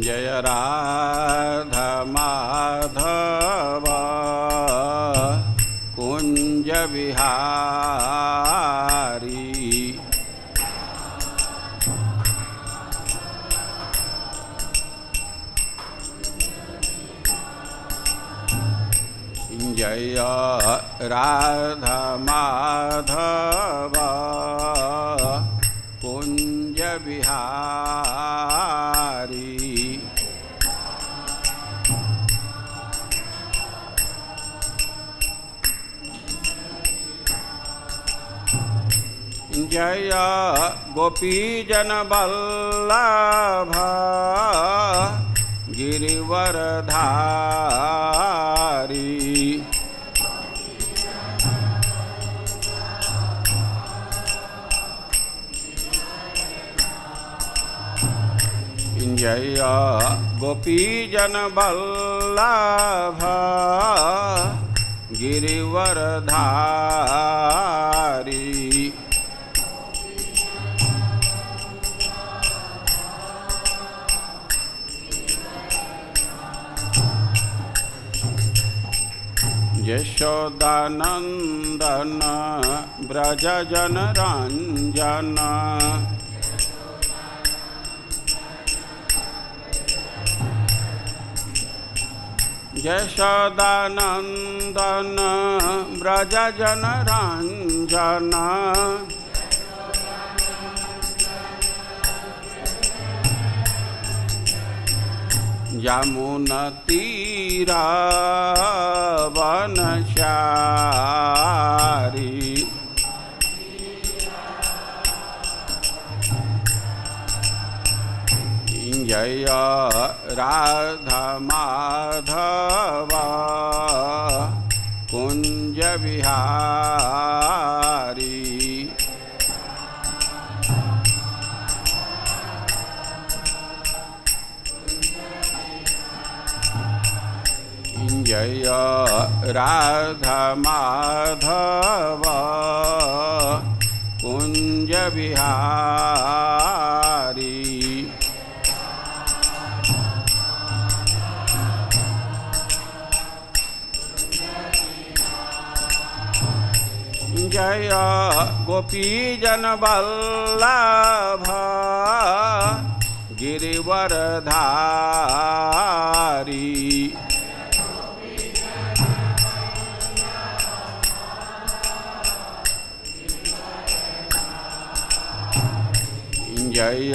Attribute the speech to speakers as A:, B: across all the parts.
A: जय राधा माधव कुंज बिहारी। जय राधा माधव कुंज बिहारी। जय गोपीजन वल्लभ गिरिवरधारी। जय गोपीजन वल्लभ गिरिवरधारी। यशोदानंदन ब्रज जन रंजन। यशोदानंदन ब्रज जन रंजन। यमुना तीरा वनचारी। जय राधा माधव कुंज बिहारी। जय राधा माधव कुंज बिहारी। जय गोपीजन वल्लभ गिरिवरधारी। जय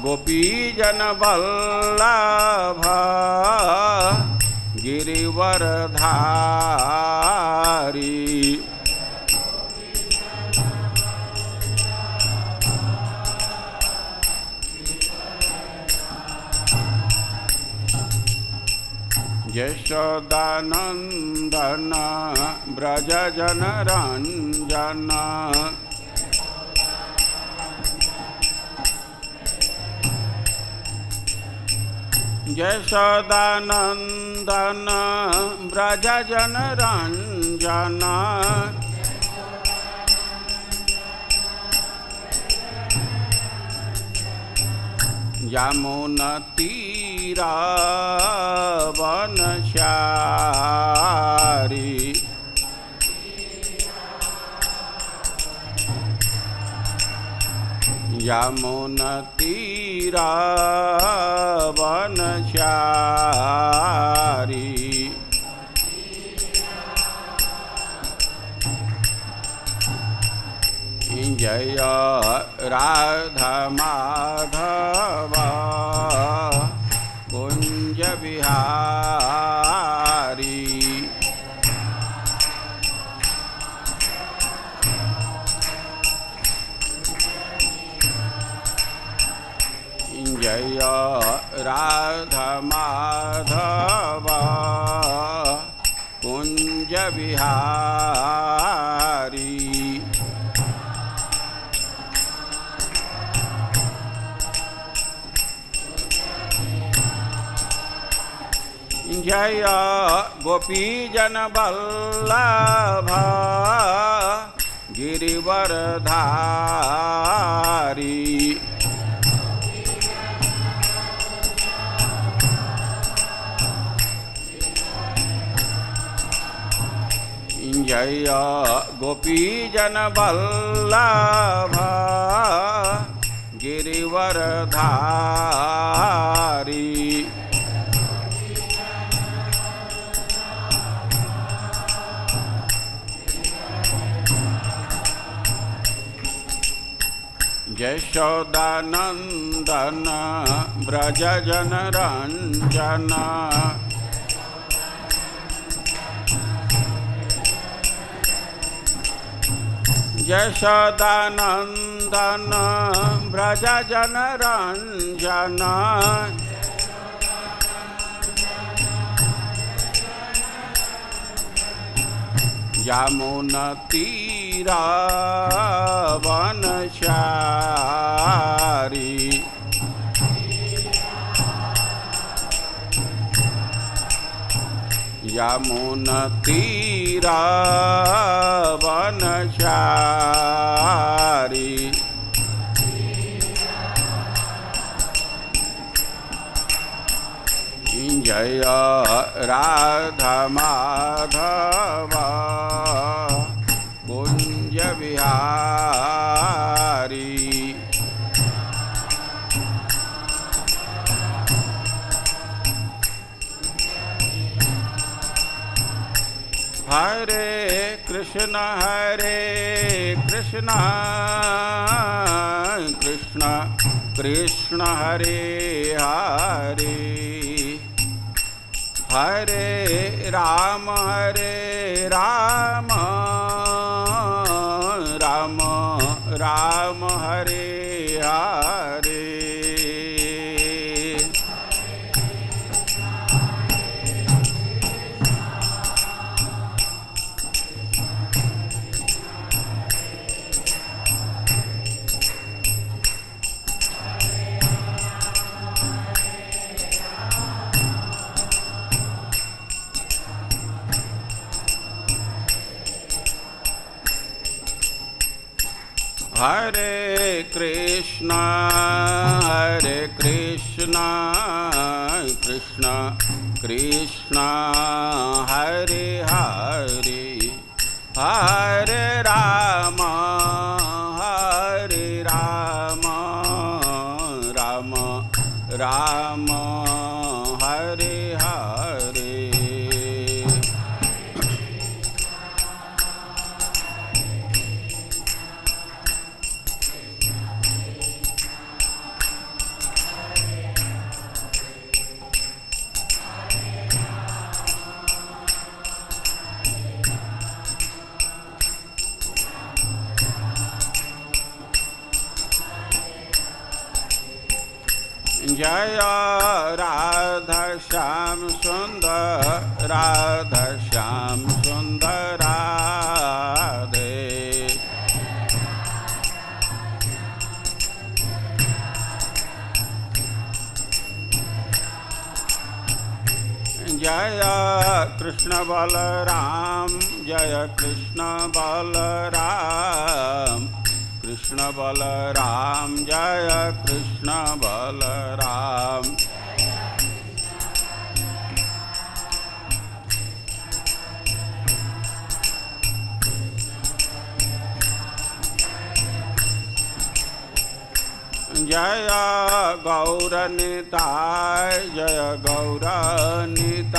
A: गोपीजन वल्लभ गिरिवरधारी। यशोदानंदन ब्रज जन रंजन। यशोदानंदन ब्रज जन रंजन। यमुना तीरा वनचारी। यमुना तीरा वनचारी। जय राधा माधव कुंज बिहारी। जय राधा माधव कुंज बिहारी। जय गोपीजन वल्लभ गिरिवरधारी। जय गोपीजन वल्लभ गिरिवरधारी। यशोदानंदन ब्रज जन रंजन। यशोदानंदन ब्रज जन रंजन। यमुना तीरा वनचारी। यमुना तीरा वनचारी। जय राधा माधव कुंज विहारी। हरे कृष्ण कृष्ण कृष्ण हरे हरे। हरे राम राम राम हरे हरे। हरे कृष्ण कृष्ण कृष्ण हरे हरे। हरे राम राम राम हरे हरे। जय राधा श्याम सुंदर राधा श्याम सुंदर राधे। जय कृष्ण बलराम जय कृष्ण बलराम कृष्ण बलराम जय कृष्ण बलराम। जय गौरनिताय जय गौरनिताय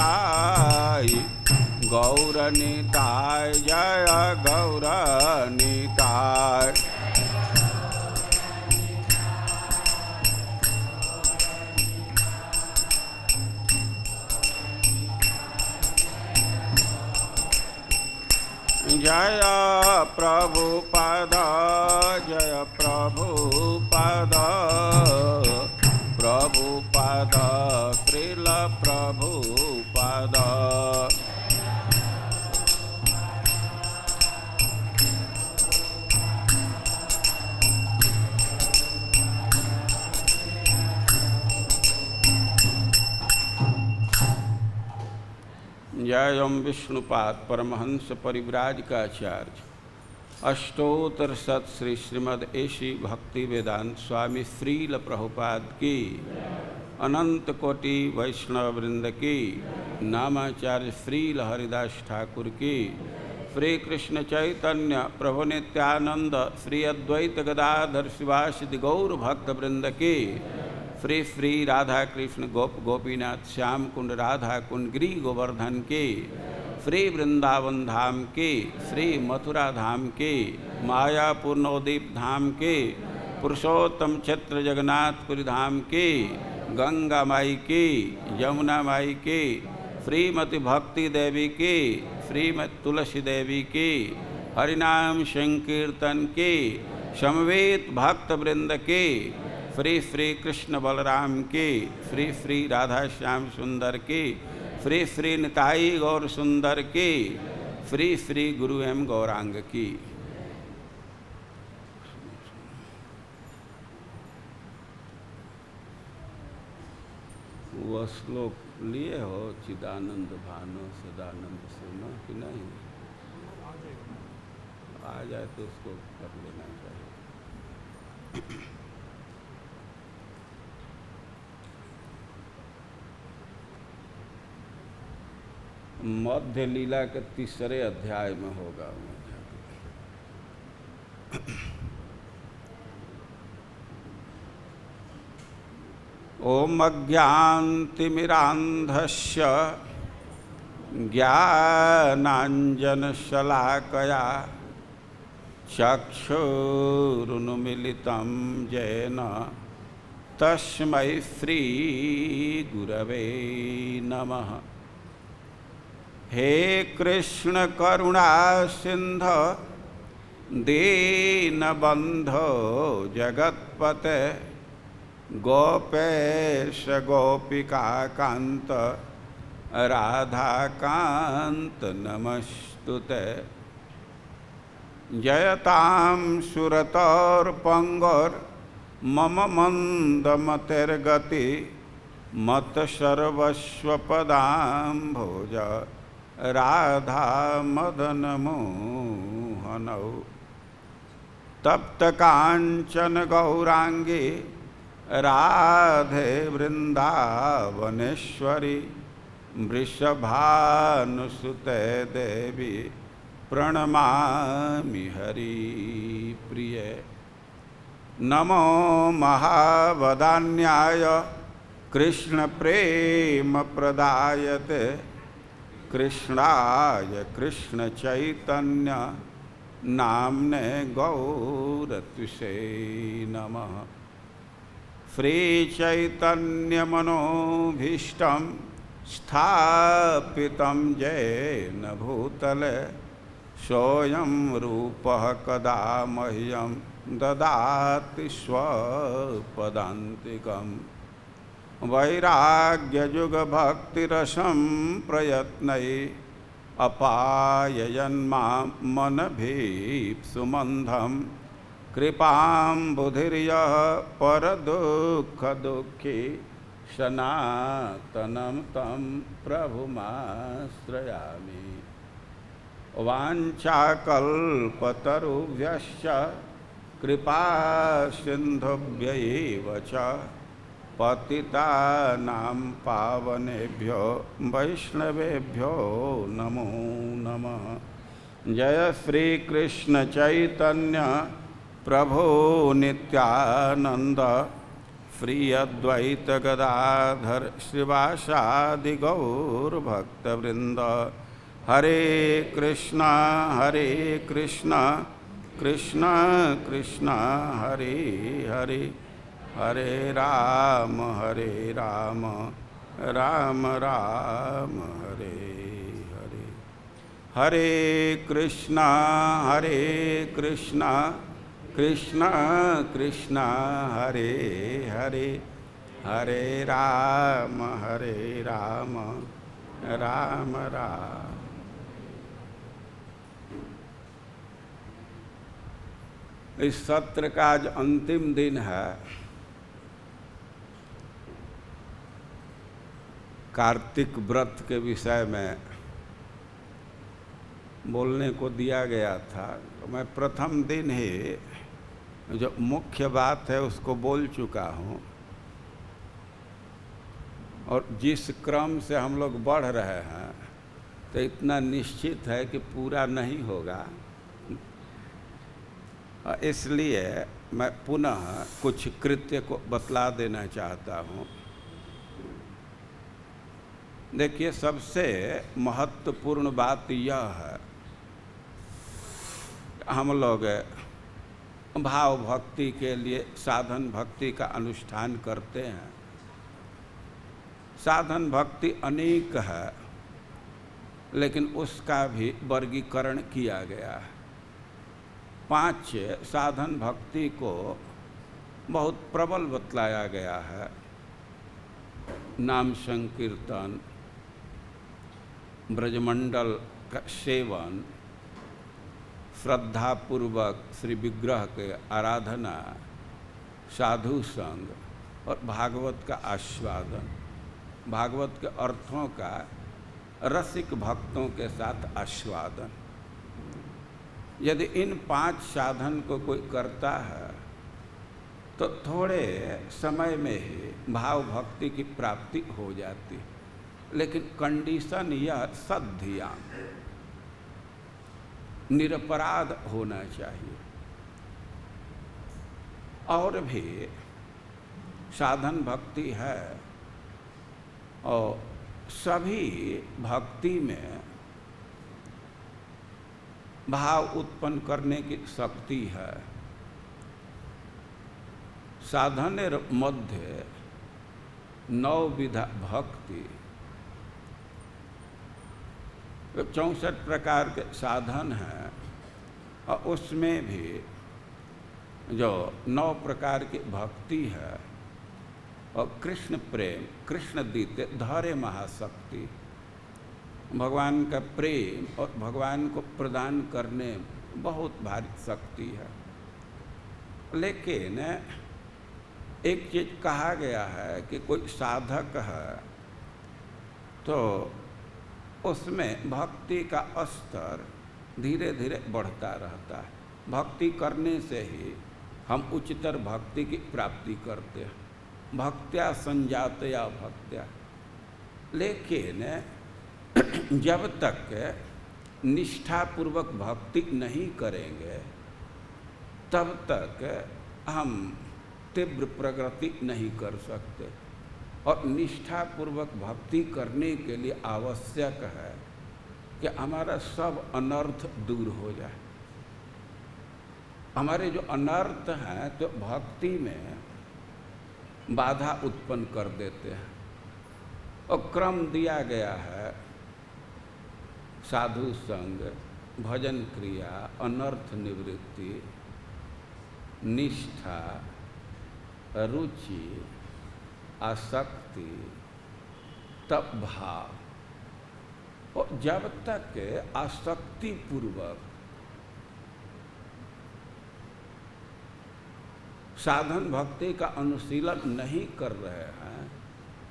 A: गौरनिताय जय गौरनिताय। जय प्रभुपद जय प्रभुपद प्रभुपद श्रील प्रभुपद। जय ओम विष्णुपाद परमहंस परिव्राजकाचार्य अष्टोत्तर सत श्री श्रीमद एसी भक्ति वेदांत स्वामी श्रील प्रभुपाद की अनंत कोटि वैष्णव वृंद की नामाचार्य श्रील हरिदास ठाकुर की श्री कृष्ण चैतन्य प्रभु नित्यानंद श्री अद्वैत गदाधर शिवासदि गौर भक्त वृंद की, श्री श्री राधा कृष्ण गोप गोपीनाथ श्याम कुंड राधा कुंड गिरी गोवर्धन की, श्री वृंदावन धाम की, श्री मथुरा धाम की, मायापुर नवदीप धाम की, पुरुषोत्तम क्षेत्र जगन्नाथपुरी धाम की, गंगा माई की, यमुना माई की, श्रीमती भक्ति देवी की, श्रीमती तुलसी देवी की, हरिनाम संकीर्तन की, समवेत भक्त वृंद की, श्री श्री कृष्ण बलराम की, श्री श्री राधा श्याम सुंदर की, श्री श्री निताई गौर सुंदर की, श्री श्री गुरु एवं गौरांग की। वह श्लोक लिए हो, चिदानंद भानो सदानंद सुनो कि नहीं? आ जाए तो उसको कर लेना चाहिए। मध्य लीला के 3रे अध्याय में होगा। ओम अज्ञानतिमिरान्धस्य ज्ञानाञ्जनशलाकया चक्षुरुन्मीलितं येन तस्मै श्रीगुरवे नमः। हे कृष्ण करुणा सिंधु दीनबंधो जगत्पते गोपेश गोपिका कांत राधाकांत नमस्तुते। जयतां सुरतोर्पंगोर मम मंदमतिर्गति मत सर्वस्वपदाम्भोज राधा मदन मोहनौ। तप्त कांचन गौरांगी राधे वृंदावनेश्वरी वृषभानुसुते देवी प्रणमामि हरिप्रिये। नमो महावदान्याय कृष्ण प्रेम प्रदायते कृष्णाय कृष्ण चैतन्य नाम्ने गौरत्विषे नमः। श्री चैतन्य मनोभीष्टं स्थापितं येन भूतले सोऽयं रूपः कदा मह्यं ददाति स्वपदान्तिकम्। वैराग्ययुगभक्तिरसं प्रयत्नै अपाययन्मां मनभीप्सुमन्धं कृपां बुधिर्यः परदुःखदुःखी सनातनं तं प्रभुमाश्रयामि। वाञ्छाकल्पतरुभ्यश्च कृपा सिन्धुभ्यैव च पतितानां पावनेभ्यो वैष्णवेभ्यो नमो नमः। जय श्री कृष्ण चैतन्य प्रभु नित्यानंद श्री अद्वैत गदाधर श्रीवासादि गौर भक्तवृंद। हरे कृष्णा कृष्ण कृष्ण हरे हरे, हरे राम राम राम हरे हरे। हरे कृष्णा कृष्ण कृष्ण हरे हरे, हरे राम राम राम। इस सत्र का आज अंतिम दिन है। कार्तिक व्रत के विषय में बोलने को दिया गया था, तो मैं प्रथम दिन ही जो मुख्य बात है उसको बोल चुका हूँ। और जिस क्रम से हम लोग बढ़ रहे हैं तो इतना निश्चित है कि पूरा नहीं होगा। इसलिए मैं पुनः कुछ कृत्य को बतला देना चाहता हूँ। देखिए, सबसे महत्वपूर्ण बात यह है, हम लोग भाव भक्ति के लिए साधन भक्ति का अनुष्ठान करते हैं। साधन भक्ति अनेक है, लेकिन उसका भी वर्गीकरण किया गया है। 5 साधन भक्ति को बहुत प्रबल बतलाया गया है। नाम संकीर्तन, ब्रजमंडल का सेवन, श्रद्धापूर्वक श्री विग्रह के आराधना, साधु संग और भागवत का आस्वादन, भागवत के अर्थों का रसिक भक्तों के साथ आस्वादन। यदि इन 5 साधन को कोई करता है तो थोड़े समय में ही भाव भक्ति की प्राप्ति हो जाती है। लेकिन कंडीशन यह सद्धियान, निरपराध होना चाहिए। और भी साधन भक्ति है और सभी भक्ति में भाव उत्पन्न करने की शक्ति है। साधनेर मध्य 9 विधा भक्ति, 64 प्रकार के साधन हैं और उसमें भी जो 9 प्रकार की भक्ति है और कृष्ण प्रेम, कृष्ण दीते धरे महाशक्ति, भगवान का प्रेम और भगवान को प्रदान करने बहुत भारी शक्ति है। लेकिन एक चीज कहा गया है कि कोई साधक है तो उसमें भक्ति का स्तर धीरे धीरे बढ़ता रहता है। भक्ति करने से ही हम उच्चतर भक्ति की प्राप्ति करते हैं। भक्त्या संजातया भक्त्या। लेकिन जब तक निष्ठापूर्वक भक्ति नहीं करेंगे तब तक हम तीव्र प्रगति नहीं कर सकते। और निष्ठापूर्वक भक्ति करने के लिए आवश्यक है कि हमारा सब अनर्थ दूर हो जाए। हमारे जो अनर्थ हैं तो भक्ति में बाधा उत्पन्न कर देते हैं। और क्रम दिया गया है, साधु संग, भजन क्रिया, अनर्थ निवृत्ति, निष्ठा, रुचि, आसक्ति, तप भाव। और जब तक आसक्ति पूर्वक साधन भक्ति का अनुशीलन नहीं कर रहे हैं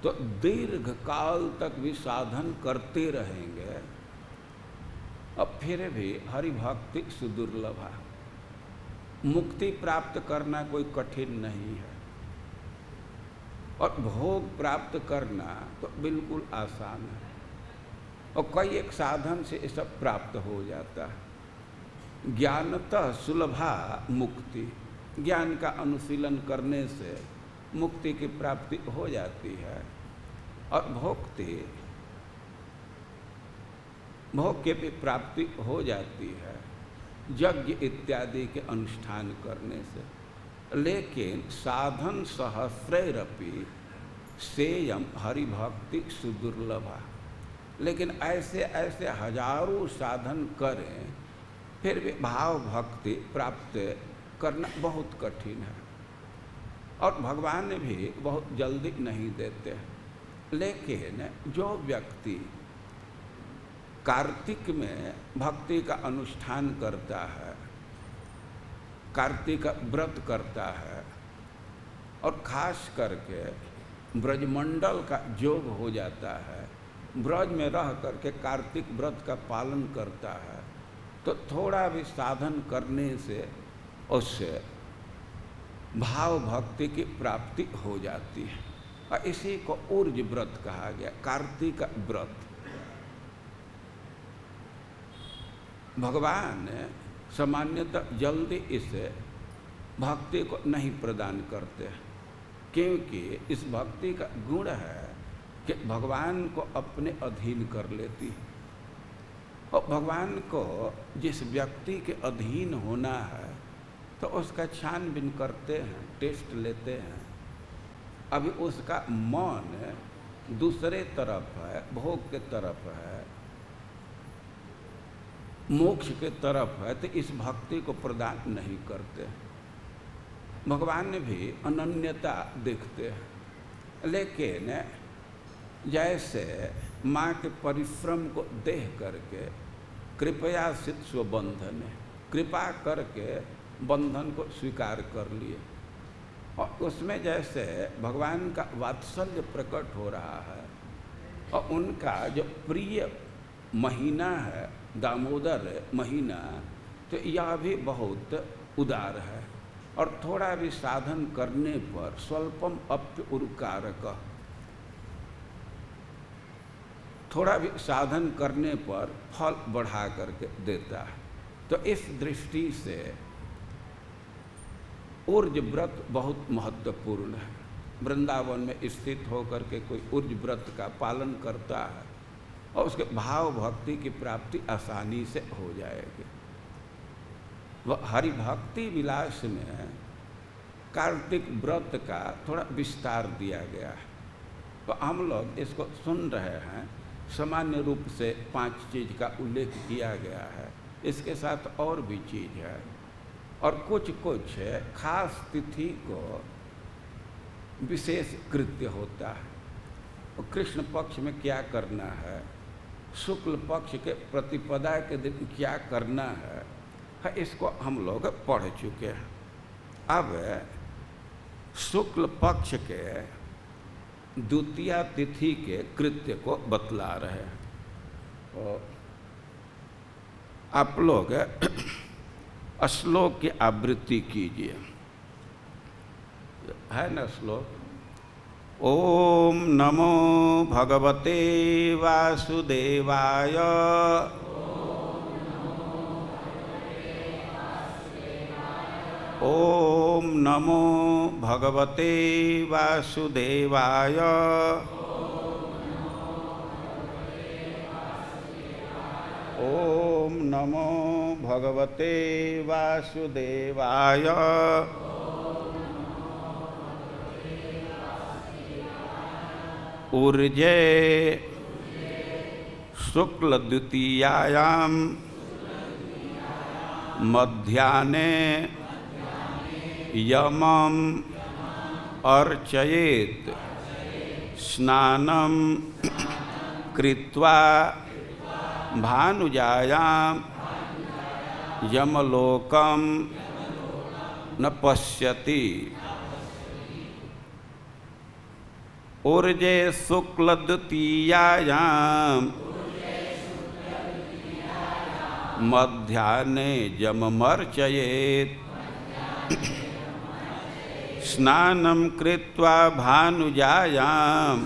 A: तो दीर्घ काल तक भी साधन करते रहेंगे और फिर भी हरि भक्ति सुदुर्लभ है। मुक्ति प्राप्त करना कोई कठिन नहीं है और भोग प्राप्त करना तो बिल्कुल आसान है। और कई एक साधन से ये सब प्राप्त हो जाता है। ज्ञानतः सुलभा मुक्ति, ज्ञान का अनुशीलन करने से मुक्ति की प्राप्ति हो जाती है। और भोग की भी प्राप्ति हो जाती है यज्ञ इत्यादि के अनुष्ठान करने से। लेकिन साधन सहस्रैरपि सेयम हरिभक्ति सुदुर्लभा। लेकिन ऐसे ऐसे हजारों साधन करें फिर भी भाव भक्ति प्राप्त करना बहुत कठिन है और भगवान भी बहुत जल्दी नहीं देते हैं। लेकिन जो व्यक्ति कार्तिक में भक्ति का अनुष्ठान करता है, कार्तिक व्रत करता है और खास करके ब्रजमंडल का योग हो जाता है, ब्रज में रह करके कार्तिक व्रत का पालन करता है, तो थोड़ा भी साधन करने से उससे भाव भक्ति की प्राप्ति हो जाती है। और इसी को ऊर्ज व्रत कहा गया, कार्तिक व्रत। भगवान सामान्यतः जल्दी इस भक्ति को नहीं प्रदान करते, क्योंकि इस भक्ति का गुण है कि भगवान को अपने अधीन कर लेती। और भगवान को जिस व्यक्ति के अधीन होना है तो उसका छानबीन करते हैं, टेस्ट लेते हैं। अभी उसका मन दूसरे तरफ है, भोग के तरफ है, मोक्ष के तरफ है, तो इस भक्ति को प्रदान नहीं करते। भगवान भी अनन्यता देखते हैं, लेकिन जैसे माँ के परिश्रम को देख करके कृपया सिद्ध स्वबंधन, कृपा करके बंधन को स्वीकार कर लिए, और उसमें जैसे भगवान का वात्सल्य प्रकट हो रहा है, और उनका जो प्रिय महीना है दामोदर महीना, तो यह भी बहुत उदार है। और थोड़ा भी साधन करने पर स्वल्पम अप्य उरुकारक, थोड़ा भी साधन करने पर फल बढ़ा करके देता है। तो इस दृष्टि से ऊर्ज व्रत बहुत महत्वपूर्ण है। वृंदावन में स्थित होकर के कोई ऊर्ज व्रत का पालन करता है और उसके भाव भक्ति की प्राप्ति आसानी से हो जाएगी। वह हरि भक्ति विलास में कार्तिक व्रत का थोड़ा विस्तार दिया गया है। तो हम लोग इसको सुन रहे हैं, सामान्य रूप से 5 चीज़ का उल्लेख किया गया है, इसके साथ और भी चीज़ है, और कुछ कुछ खास तिथि को विशेष कृत्य होता है। और कृष्ण पक्ष में क्या करना है, शुक्ल पक्ष के प्रतिपदा के दिन क्या करना है, इसको हम लोग पढ़ चुके हैं। अब शुक्ल पक्ष के द्वितीया तिथि के कृत्य को बतला रहे हैं। तो आप लोग श्लोक की आवृत्ति कीजिए, है ना श्लोक? ओम नमो भगवते वासुदेवाय, ओम नमो भगवते वासुदेवाय, ओम नमो भगवते वासुदेवाय, ऊर्जे शुक्ल द्वितीयायां मध्याह्ने यमं अर्चयेत् स्नानं कृत्वा भानुजायां यमलोकं न पश्यति। ऊर्जे शुक्ल द्वितीयायां मध्याह्ने यममर्चयेत् स्नानं कृत्वा भानुजायां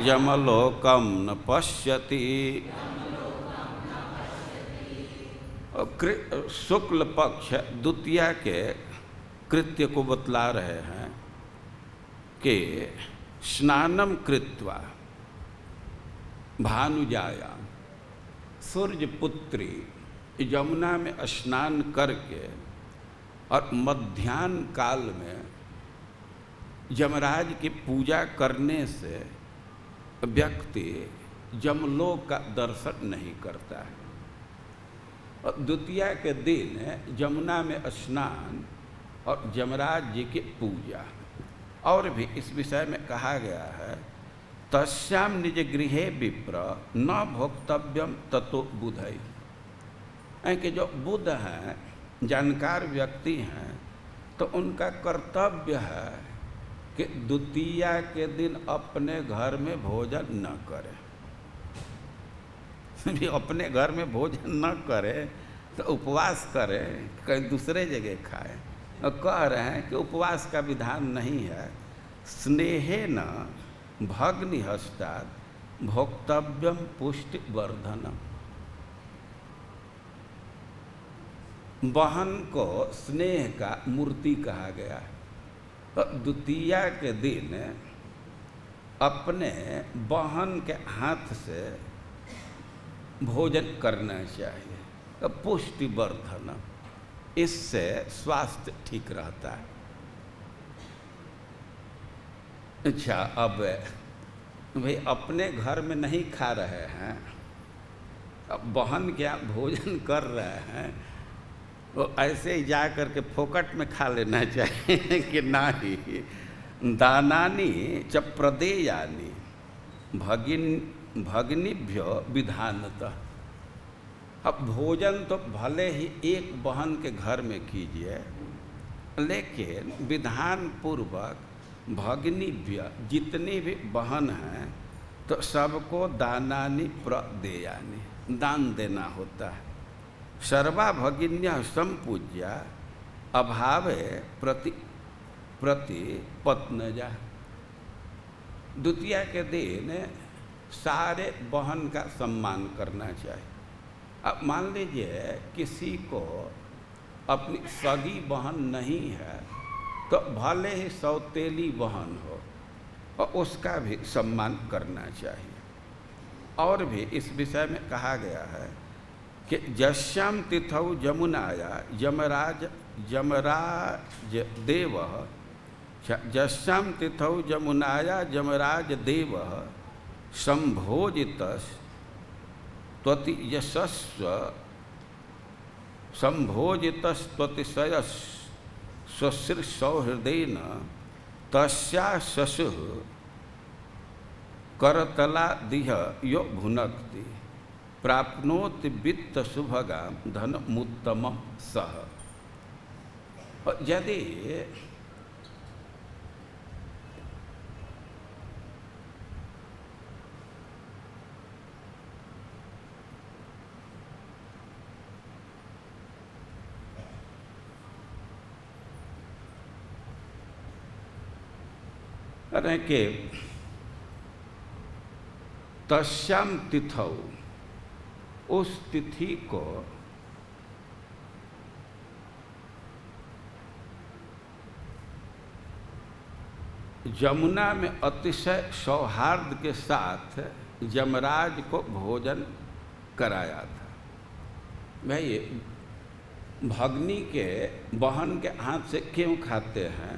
A: यमलोकं न पश्यति। शुक्ल पक्ष द्वितीया के कृत्य को बतला रहे हैं कि स्नानं कृत्वा भानुजायां, सूर्य पुत्री यमुना में स्नान करके और मध्याह्न काल में यमराज की पूजा करने से व्यक्ति यमलोक का दर्शन नहीं करता है। और द्वितीया के दिन यमुना में स्नान और यमराज जी की पूजा। और भी इस विषय में कहा गया है, तस्याम निज गृहे विप्र न भोक्तव्यम ततो बुधई, कि जो बुध हैं, जानकार व्यक्ति हैं, तो उनका कर्तव्य है कि द्वितीया के दिन अपने घर में भोजन न करें। अपने घर में भोजन न करें तो उपवास करें, कहीं दूसरे जगह खाएं। और कह रहे हैं कि उपवास का विधान नहीं है। स्नेहेन भग्नि हस्तात् भोक्तव्यम पुष्टि वर्धनम, बहन को स्नेह का मूर्ति कहा गया। तो द्वितीया के दिन अपने बहन के हाथ से भोजन करना चाहिए, तो पुष्टिवर्धन, इससे स्वास्थ्य ठीक रहता है। अच्छा, अब भाई अपने घर में नहीं खा रहे हैं, अब बहन क्या भोजन कर रहे हैं, तो ऐसे ही जा कर के फोकट में खा लेना चाहिए कि नहीं। दानानि च प्रदेयानि भगिनीभ्यो विधानतः। अब भोजन तो भले ही एक बहन के घर में कीजिए, लेकिन विधान पूर्वक भगिनीभ्य, जितनी भी बहन हैं तो सबको दानानि प्रदेयानि, दान देना होता है। सर्वा भगिन्यः संपूज्या अभावे प्रति पत्नजा। द्वितीया के दिन सारे बहन का सम्मान करना चाहिए। अब मान लीजिए किसी को अपनी सगी बहन नहीं है, तो भले ही सौतेली बहन हो और उसका भी सम्मान करना चाहिए। और भी इस विषय में कहा गया है कि जश्याम तिथौ जमुनाया यमराज देवः, जश्याम तिथौ जमुनाया यमराज देवः संभोजितस् त्वति यशस्व संभोजितस्त्वतिशयस् स्वशीर्षौहृदेन तस्या शशुः करतलादिह यो भुनक्ति प्राप्नोति वित्त शुभगाम धनमुत्तमं सह। यदि अरे के तस्याम तिथौ, उस तिथि को यमुना में अतिशय सौहार्द के साथ यमराज को भोजन कराया था। भाई भगनी के बहन के हाथ से क्यों खाते हैं,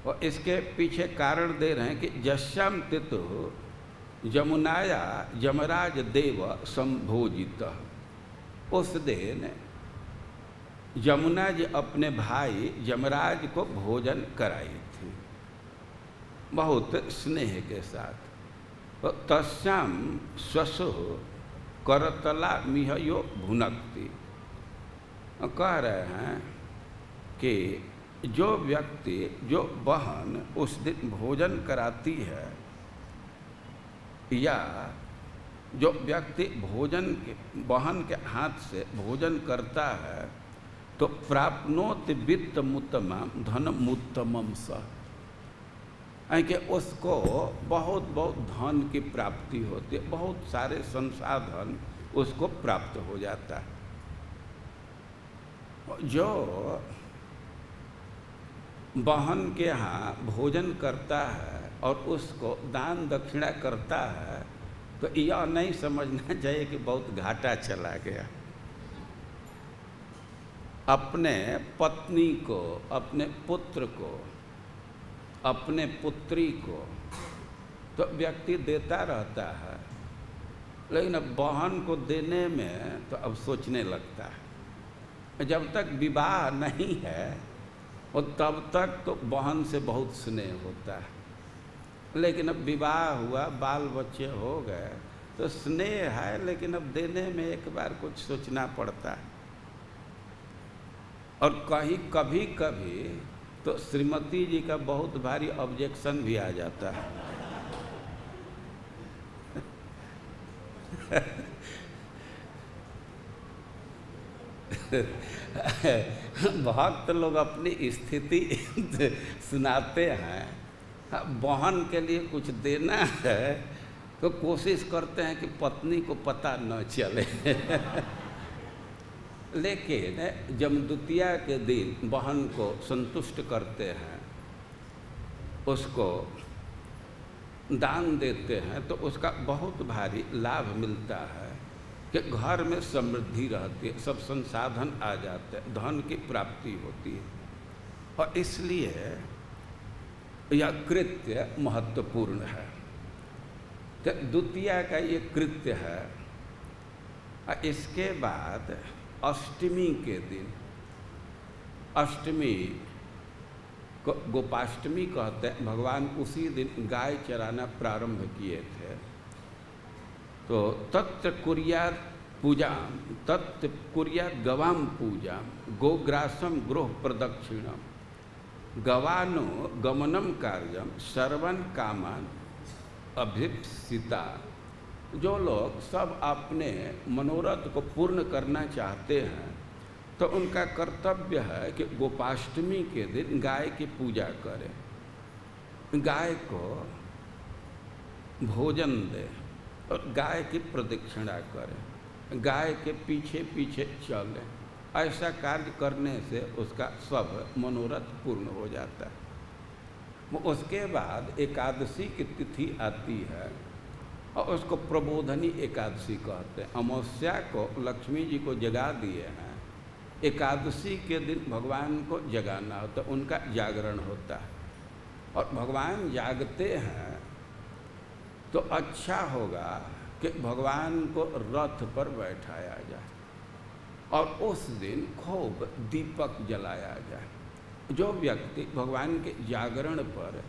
A: और इसके पीछे कारण दे रहे हैं कि जश्याम तिथु यमुनाया यमराज देव संभोजित। उस दिन यमुना जी अपने भाई यमराज को भोजन कराई थी बहुत स्नेह के साथ। तो तस्याम स्वसु करतला मिहयो भुनक्ति। कह रहे हैं कि जो व्यक्ति, जो बहन उस दिन भोजन कराती है, या जो व्यक्ति भोजन के बहन के हाथ से भोजन करता है, तो प्राप्नोति वित्तमुत्तमं धनमुत्तमं सह, कि उसको बहुत बहुत धन की प्राप्ति होती है, बहुत सारे संसाधन उसको प्राप्त हो जाता है। जो बहन के यहाँ भोजन करता है और उसको दान दक्षिणा करता है, तो यह नहीं समझना चाहिए कि बहुत घाटा चला गया। अपने पत्नी को, अपने पुत्र को, अपने पुत्री को तो व्यक्ति देता रहता है, लेकिन अब बहन को देने में तो अब सोचने लगता है। जब तक विवाह नहीं है और तब तक तो बहन से बहुत स्नेह होता है, लेकिन अब विवाह हुआ, बाल बच्चे हो गए, तो स्नेह है, लेकिन अब देने में एक बार कुछ सोचना पड़ता है। और कहीं कभी कभी तो श्रीमती जी का बहुत भारी ऑब्जेक्शन भी आ जाता है। भक्त लोग अपनी स्थिति सुनाते हैं, बहन के लिए कुछ देना है तो कोशिश करते हैं कि पत्नी को पता न चले। लेकिन जब द्वितीया के दिन बहन को संतुष्ट करते हैं, उसको दान देते हैं, तो उसका बहुत भारी लाभ मिलता है कि घर में समृद्धि रहती है, सब संसाधन आ जाते हैं, धन की प्राप्ति होती है। और इसलिए यह कृत्य महत्वपूर्ण है। तो द्वितीया का ये कृत्य है। और इसके बाद अष्टमी के दिन, अष्टमी को गोपाष्टमी कहते हैं, भगवान उसी दिन गाय चराना प्रारंभ किए थे। तो तत्र कुर्यात् पूजाम, तत्र कुर्यात् गवाम पूजाम, गोग्रासम गृह प्रदक्षिणम, गवानो गमनम कार्यम, सर्वन कामान अभीप्सिता। जो लोग सब अपने मनोरथ को पूर्ण करना चाहते हैं, तो उनका कर्तव्य है कि गोपाष्टमी के दिन गाय की पूजा करें, गाय को भोजन दें और गाय की प्रदक्षिणा करें, गाय के पीछे पीछे चलें। ऐसा कार्य करने से उसका सब मनोरथ पूर्ण हो जाता है। उसके बाद एकादशी की तिथि आती है और उसको प्रबोधनी एकादशी कहते हैं। अमावस्या को लक्ष्मी जी को जगा दिए हैं, एकादशी के दिन भगवान को जगाना होता है, उनका जागरण होता है। और भगवान जागते हैं तो अच्छा होगा कि भगवान को रथ पर बैठाया जाए और उस दिन खूब दीपक जलाया जाए। जो व्यक्ति भगवान के जागरण पर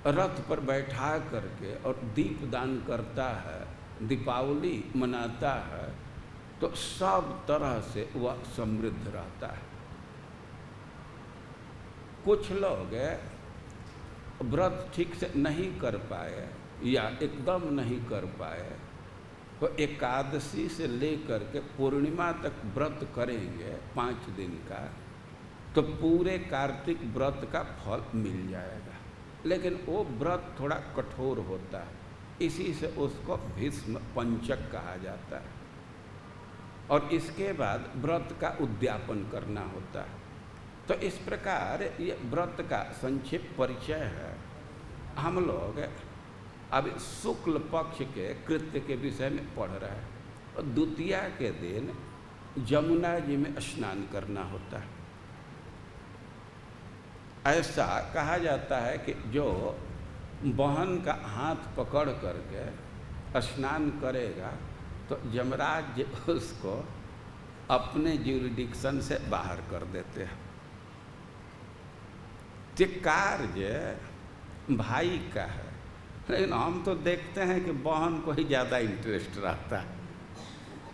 A: रथ पर बैठा करके और दीप दान करता है, दीपावली मनाता है, तो सब तरह से वह समृद्ध रहता है। कुछ लोग व्रत ठीक से नहीं कर पाए या एकदम नहीं कर पाए, तो एकादशी से लेकर के पूर्णिमा तक व्रत करेंगे 5 दिन का, तो पूरे कार्तिक व्रत का फल मिल जाएगा। लेकिन वो व्रत थोड़ा कठोर होता है, इसी से उसको भीष्म पंचक कहा जाता है। और इसके बाद व्रत का उद्यापन करना होता है। तो इस प्रकार ये व्रत का संक्षिप्त परिचय है। हम लोग अब शुक्ल पक्ष के कृत्य के विषय में पढ़ रहे हैं। और द्वितीया के दिन जमुना जी में स्नान करना होता है। ऐसा कहा जाता है कि जो बहन का हाथ पकड़ करके स्नान करेगा तो यमराज जी उसको अपने ज्यूरिडिक्शन से बाहर कर देते हैं। ये कार्य भाई का है, लेकिन हम तो देखते हैं कि बहन को ही ज़्यादा इंटरेस्ट रहता है।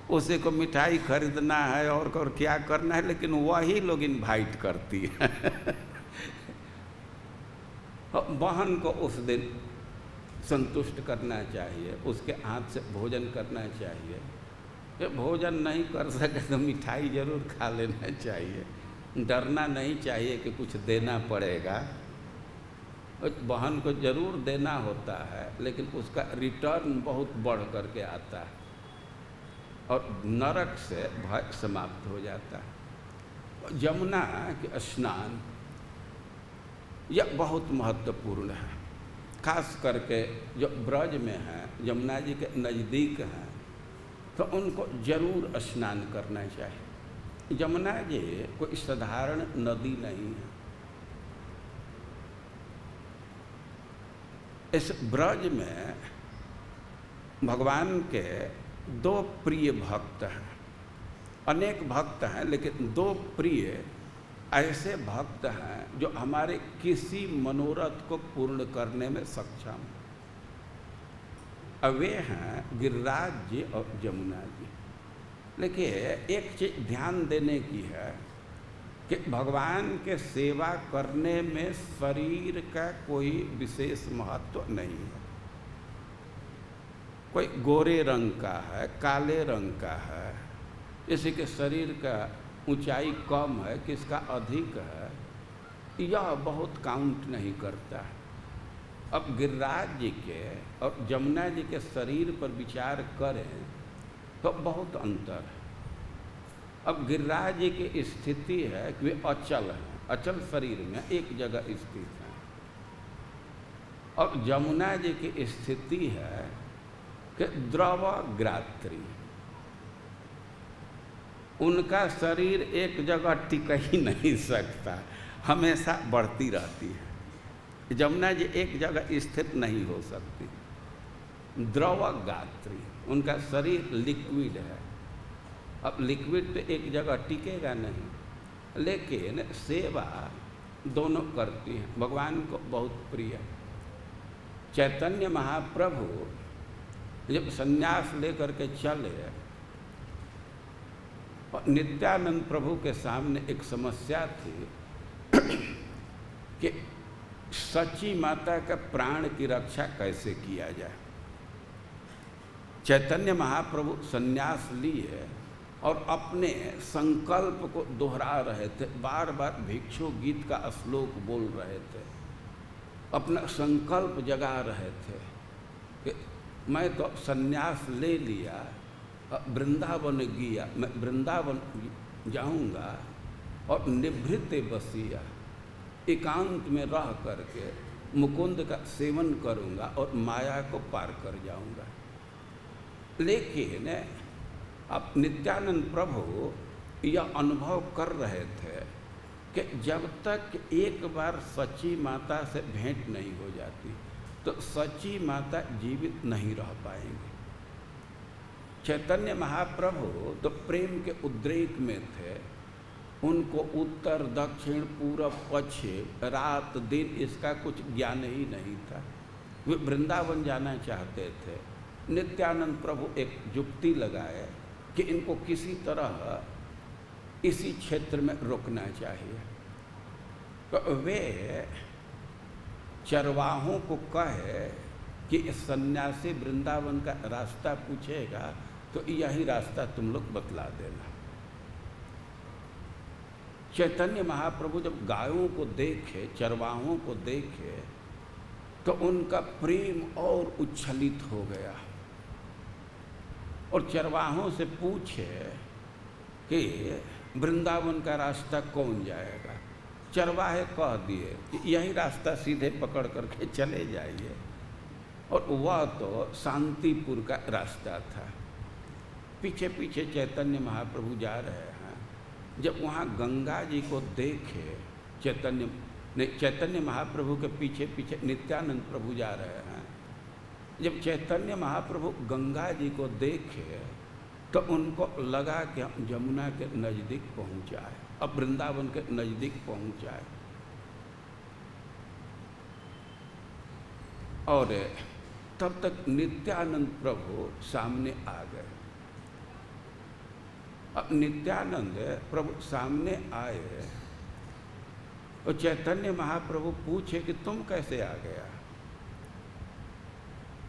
A: उसी को मिठाई खरीदना है और क्या करना है, लेकिन वही लोग इनवाइट करती है। बहन को उस दिन संतुष्ट करना चाहिए, उसके हाथ से भोजन करना चाहिए। ये भोजन नहीं कर सके तो मिठाई जरूर खा लेना चाहिए। डरना नहीं चाहिए कि कुछ देना पड़ेगा। बहन को जरूर देना होता है, लेकिन उसका रिटर्न बहुत बढ़ करके आता है और नरक से भय समाप्त हो जाता है। यमुना के स्नान यह बहुत महत्वपूर्ण है। खास करके जो ब्रज में हैं, यमुना जी के नज़दीक हैं, तो उनको जरूर स्नान करना चाहिए। यमुना जी कोई साधारण नदी नहीं है। इस ब्रज में भगवान के 2 प्रिय भक्त हैं। अनेक भक्त हैं, लेकिन 2 प्रिय ऐसे भक्त हैं जो हमारे किसी मनोरथ को पूर्ण करने में सक्षम हैं। वे हैं गिरिराज जी और यमुना जी। लेकिन एक चीज ध्यान देने की है कि भगवान के सेवा करने में शरीर का कोई विशेष महत्व नहीं है। कोई गोरे रंग का है, काले रंग का है, किसी के शरीर का ऊंचाई कम है, किसका अधिक है, यह बहुत काउंट नहीं करता है। अब गिरिराज जी के और यमुना जी के शरीर पर विचार करें तो बहुत अंतर है। अब गिरिराज जी की स्थिति है कि वे अचल हैं, अचल शरीर में एक जगह स्थित हैं। और जमुना जी की स्थिति है कि द्रवग्रात्री, उनका शरीर एक जगह टिक ही नहीं सकता, हमेशा बढ़ती रहती है। जमुना जी एक जगह स्थिर नहीं हो सकती। द्रवगात्री, उनका शरीर लिक्विड है। अब लिक्विड तो एक जगह टिकेगा नहीं, लेकिन सेवा दोनों करती हैं, भगवान को बहुत प्रिय। चैतन्य महाप्रभु जब संन्यास लेकर के चले और नित्यानंद प्रभु के सामने एक समस्या थी कि सची माता का प्राण की रक्षा कैसे किया जाए। चैतन्य महाप्रभु संन्यास लिए और अपने संकल्प को दोहरा रहे थे, बार बार भिक्षु गीत का श्लोक बोल रहे थे, अपना संकल्प जगा रहे थे कि मैं तो संन्यास ले लिया, वृंदावन गया, मैं वृंदावन जाऊंगा और निभृत बसिया, एकांत में रह करके मुकुंद का सेवन करूंगा और माया को पार कर जाऊंगा। लेकिन अब नित्यानंद प्रभु यह अनुभव कर रहे थे कि जब तक एक बार सच्ची माता से भेंट नहीं हो जाती तो सच्ची माता जीवित नहीं रह पाएंगे। चैतन्य महाप्रभु तो प्रेम के उद्रेक में थे, उनको उत्तर दक्षिण पूरब पश्चिम रात दिन इसका कुछ ज्ञान ही नहीं था। वे वृंदावन जाना चाहते थे। नित्यानंद प्रभु एक जुक्ति लगाए कि इनको किसी तरह इसी क्षेत्र में रोकना चाहिए। तो वे चरवाहों को कहे कि सन्यासी वृंदावन का रास्ता पूछेगा तो यही रास्ता तुम लोग बतला देना। चैतन्य महाप्रभु जब गायों को देखे, चरवाहों को देखे, तो उनका प्रेम और उच्छलित हो गया और चरवाहों से पूछे कि वृंदावन का रास्ता कौन जाएगा। चरवाहे कह दिए कि यही रास्ता सीधे पकड़ करके चले जाइए, और वह तो शांतिपुर का रास्ता था। पीछे पीछे चैतन्य महाप्रभु जा रहे हैं। जब वहाँ गंगा जी को देखे, चैतन्य महाप्रभु के पीछे पीछे नित्यानंद प्रभु जा रहे हैं। जब चैतन्य महाप्रभु गंगा जी को देखे तो उनको लगा कि हम यमुना के नज़दीक पहुँच जाए, अब वृंदावन के नज़दीक पहुँच जाए। और तब तक नित्यानंद प्रभु सामने आ गए। अब नित्यानंद प्रभु सामने आए और चैतन्य महाप्रभु पूछे कि तुम कैसे आ गया,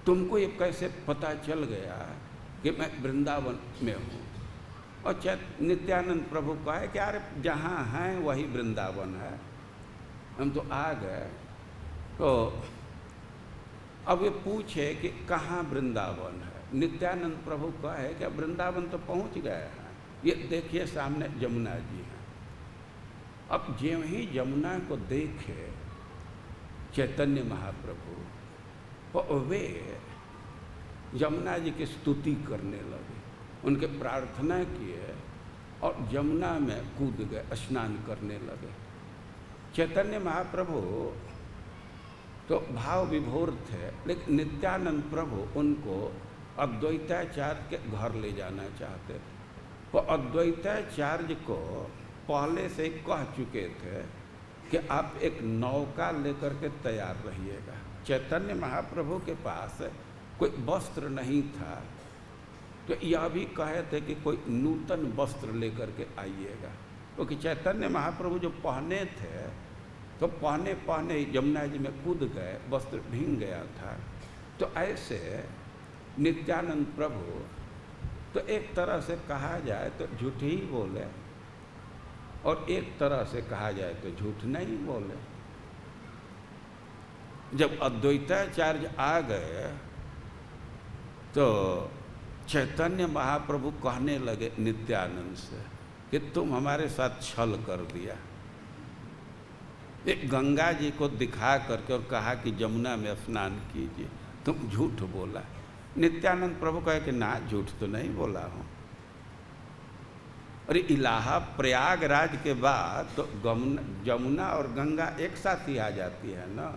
A: तुमको ये कैसे पता चल गया कि मैं वृंदावन में हूँ। और नित्यानंद प्रभु कहे कि अरे जहाँ हैं वही वृंदावन है, हम तो आ गए। तो अब ये पूछे कि कहाँ वृंदावन है। नित्यानंद प्रभु कहे कि वृंदावन तो पहुँच गए हैं, ये देखिए सामने यमुना जी हैं। अब ज्यों ही यमुना को देखे चैतन्य महाप्रभु, तो वे यमुना जी की स्तुति करने लगे, उनके प्रार्थना किए और यमुना में कूद गए, स्नान करने लगे। चैतन्य महाप्रभु तो भाव विभोर थे, लेकिन नित्यानंद प्रभु उनको अद्वैताचार्य के घर ले जाना चाहते थे। वो अद्वैताचार्य को पहले से कह चुके थे कि आप एक नौका लेकर के तैयार रहिएगा। चैतन्य महाप्रभु के पास कोई वस्त्र नहीं था, तो यह भी कहे थे कि कोई नूतन वस्त्र लेकर के आइएगा, क्योंकि चैतन्य महाप्रभु जो पहने थे तो पहने पहने यमुना जी में कूद गए, वस्त्र भींग गया था। तो ऐसे नित्यानंद प्रभु तो एक तरह से कहा जाए तो झूठ ही बोले और एक तरह से कहा जाए तो झूठ नहीं बोले। जब अद्वैताचार्य आ गए तो चैतन्य महाप्रभु कहने लगे नित्यानंद से कि तुम हमारे साथ छल कर दिया। एक गंगा जी को दिखा करके और कहा कि जमुना में स्नान कीजिए, तुम झूठ बोला। नित्यानंद प्रभु कहे कि ना, झूठ तो नहीं बोला हूँ। और इलाहा प्रयागराज के बाद तो जमुना और गंगा एक साथ ही आ जाती है ना।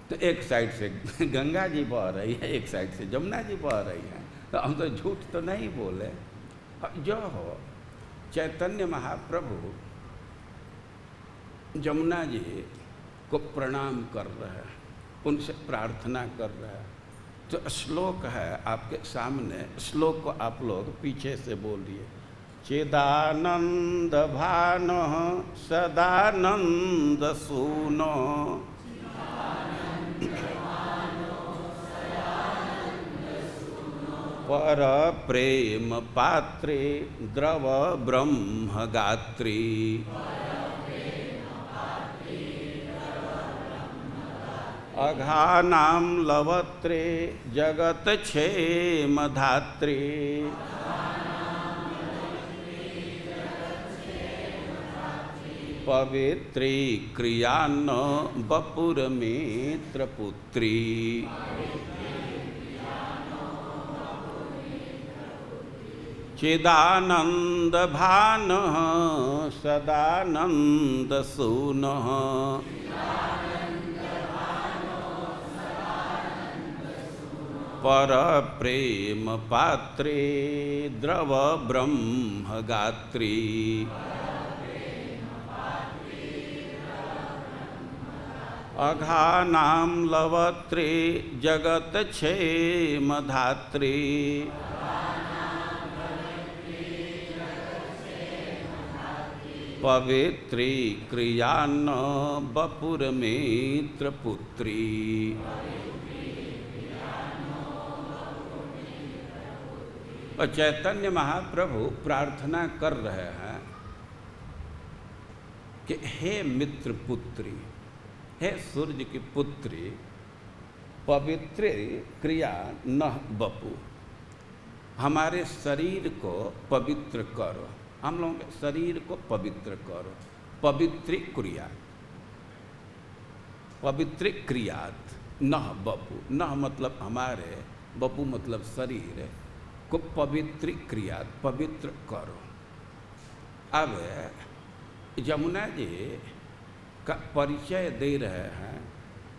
A: तो एक साइड से गंगा जी बह रही है, एक साइड से जमुना जी बह रही है, तो हम तो झूठ तो नहीं बोले। जो हो चैतन्य महाप्रभु जमुना जी को प्रणाम कर रहे हैं, उनसे प्रार्थना कर रहे हैं। तो श्लोक है आपके सामने, श्लोक को आप लोग पीछे से बोलिए। चिदानंद भानो सदानंद सूनो पर प्रेम पात्रे द्रव ब्रह्म गात्री अघानां लवत्रे जगत क्षेम धात्री पवित्री क्रियान्न बपुरमित्र पुत्री चिदानंद भानः सदानंद सूनः पर प्रेम पात्रे द्रव ब्रह्म गात्री अघानां लवत्रे जगत क्षेम धात्री पवित्री क्रियान्न बपुरमित्र पुत्री। और चैतन्य महाप्रभु प्रार्थना कर रहे हैं कि हे मित्र पुत्री, हे सूर्य की पुत्री, पवित्र क्रिया न बपु, हमारे शरीर को पवित्र करो, हम लोगों के शरीर को पवित्र करो। पवित्र क्रिया, पवित्र क्रियात न बपु, न मतलब हमारे, बपु मतलब शरीर को पवित्र क्रियात, पवित्र करो। अब जमुना जी का परिचय दे रहे हैं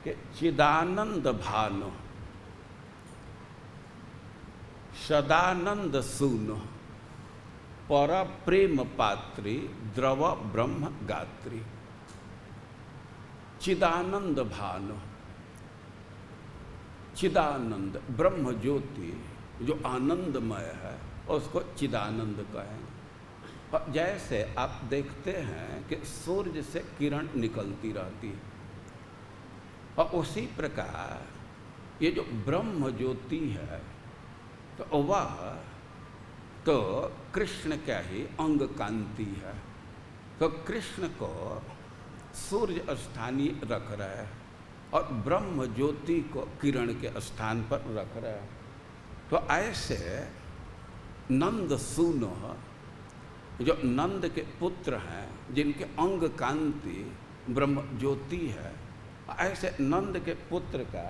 A: कि चिदानंद भानो सदानंद सूनो पर प्रेम पात्री द्रव ब्रह्म गात्री। चिदानंद भानो, चिदानंद ब्रह्म ज्योति जो आनंदमय है उसको चिदानंद कहेंगे। और जैसे आप देखते हैं कि सूर्य से किरण निकलती रहती है, और उसी प्रकार ये जो ब्रह्म ज्योति है तो वह तो कृष्ण का ही अंग कांति है। तो कृष्ण को सूर्य स्थानीय रख रहा है और ब्रह्म ज्योति को किरण के स्थान पर रख रहा है। तो ऐसे नंद सूनो, जो नंद के पुत्र हैं, जिनके अंग कांति ब्रह्म ज्योति है, ऐसे नंद के पुत्र का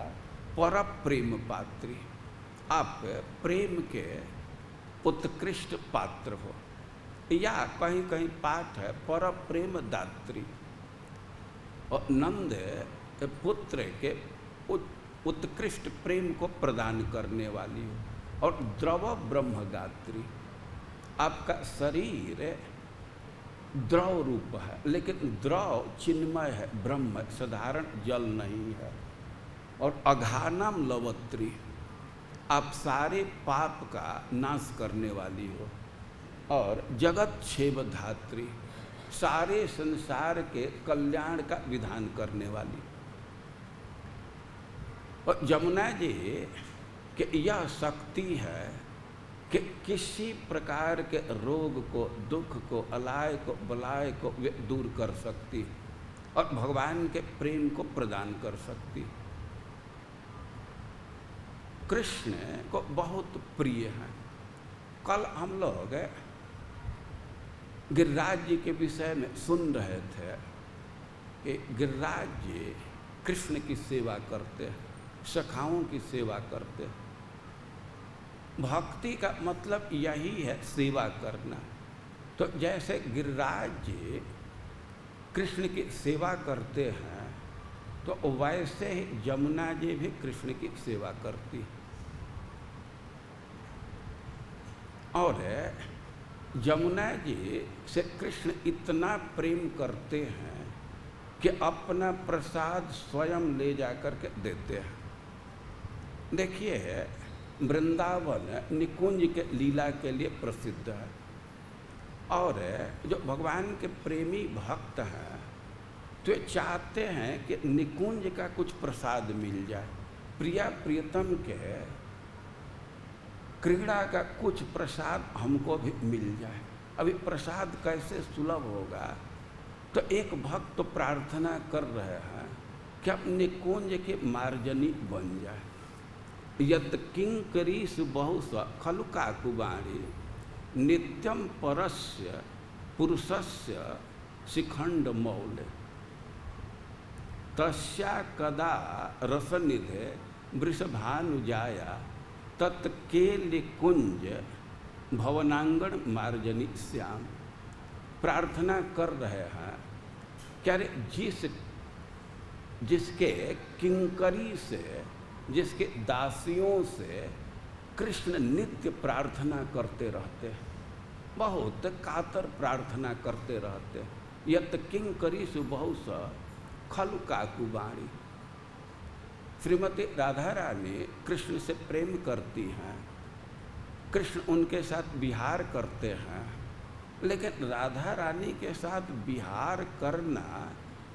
A: पर प्रेम पात्री, आप प्रेम के उत्कृष्ट पात्र हो। या कहीं कहीं पाठ है पर प्रेम दात्री, और नंद पुत्र के उत्कृष्ट प्रेम को प्रदान करने वाली हो। और द्रव ब्रह्म गात्री, आपका शरीर द्रव रूप है, लेकिन द्रव चिन्मय है, ब्रह्म साधारण जल नहीं है। और अघानम लवत्री, आप सारे पाप का नाश करने वाली हो। और जगत क्षेम धात्री, सारे संसार के कल्याण का विधान करने वाली। और जमुना जी कि यह शक्ति है कि किसी प्रकार के रोग को, दुख को, अलाय को, बलाय को वे दूर कर सकती और भगवान के प्रेम को प्रदान कर सकती। कृष्ण को बहुत प्रिय हैं। कल हम लोग गिरिराज जी के विषय में सुन रहे थे कि गिरिराज जी कृष्ण की सेवा करते हैं, सखाओं की सेवा करते हैं। भक्ति का मतलब यही है, सेवा करना। तो जैसे गिरिराज जी कृष्ण की सेवा करते हैं, तो वैसे ही जमुना जी भी कृष्ण की सेवा करती है। और जमुना जी से कृष्ण इतना प्रेम करते हैं कि अपना प्रसाद स्वयं ले जाकर के देते हैं। देखिए, वृंदावन निकुंज के लीला के लिए प्रसिद्ध है, और जो भगवान के प्रेमी भक्त हैं तो चाहते हैं कि निकुंज का कुछ प्रसाद मिल जाए, प्रिया प्रियतम के क्रीड़ा का कुछ प्रसाद हमको भी मिल जाए। अभी प्रसाद कैसे सुलभ होगा? तो एक भक्त तो प्रार्थना कर रहे हैं कि अब निकुंज के मार्जनी बन जाए। यद किंकरीस बहुस खलु काकुबाणी नित्यम परस्य पुरुषस्य शिखंड मौल तस्या कदा रसनिधे वृषभानुजाया तत्केल कुंज भवनांगण मार्जनी श्याम। प्रार्थना कर रहे हैं क्या रे, जिसके किंकरी से, जिसके दासियों से कृष्ण नित्य प्रार्थना करते रहते हैं, बहुत कातर प्रार्थना करते रहते हैं। यत किंकरी सुबहुस खलु काकुबाणी। श्रीमती राधा रानी कृष्ण से प्रेम करती हैं, कृष्ण उनके साथ विहार करते हैं, लेकिन राधा रानी के साथ विहार करना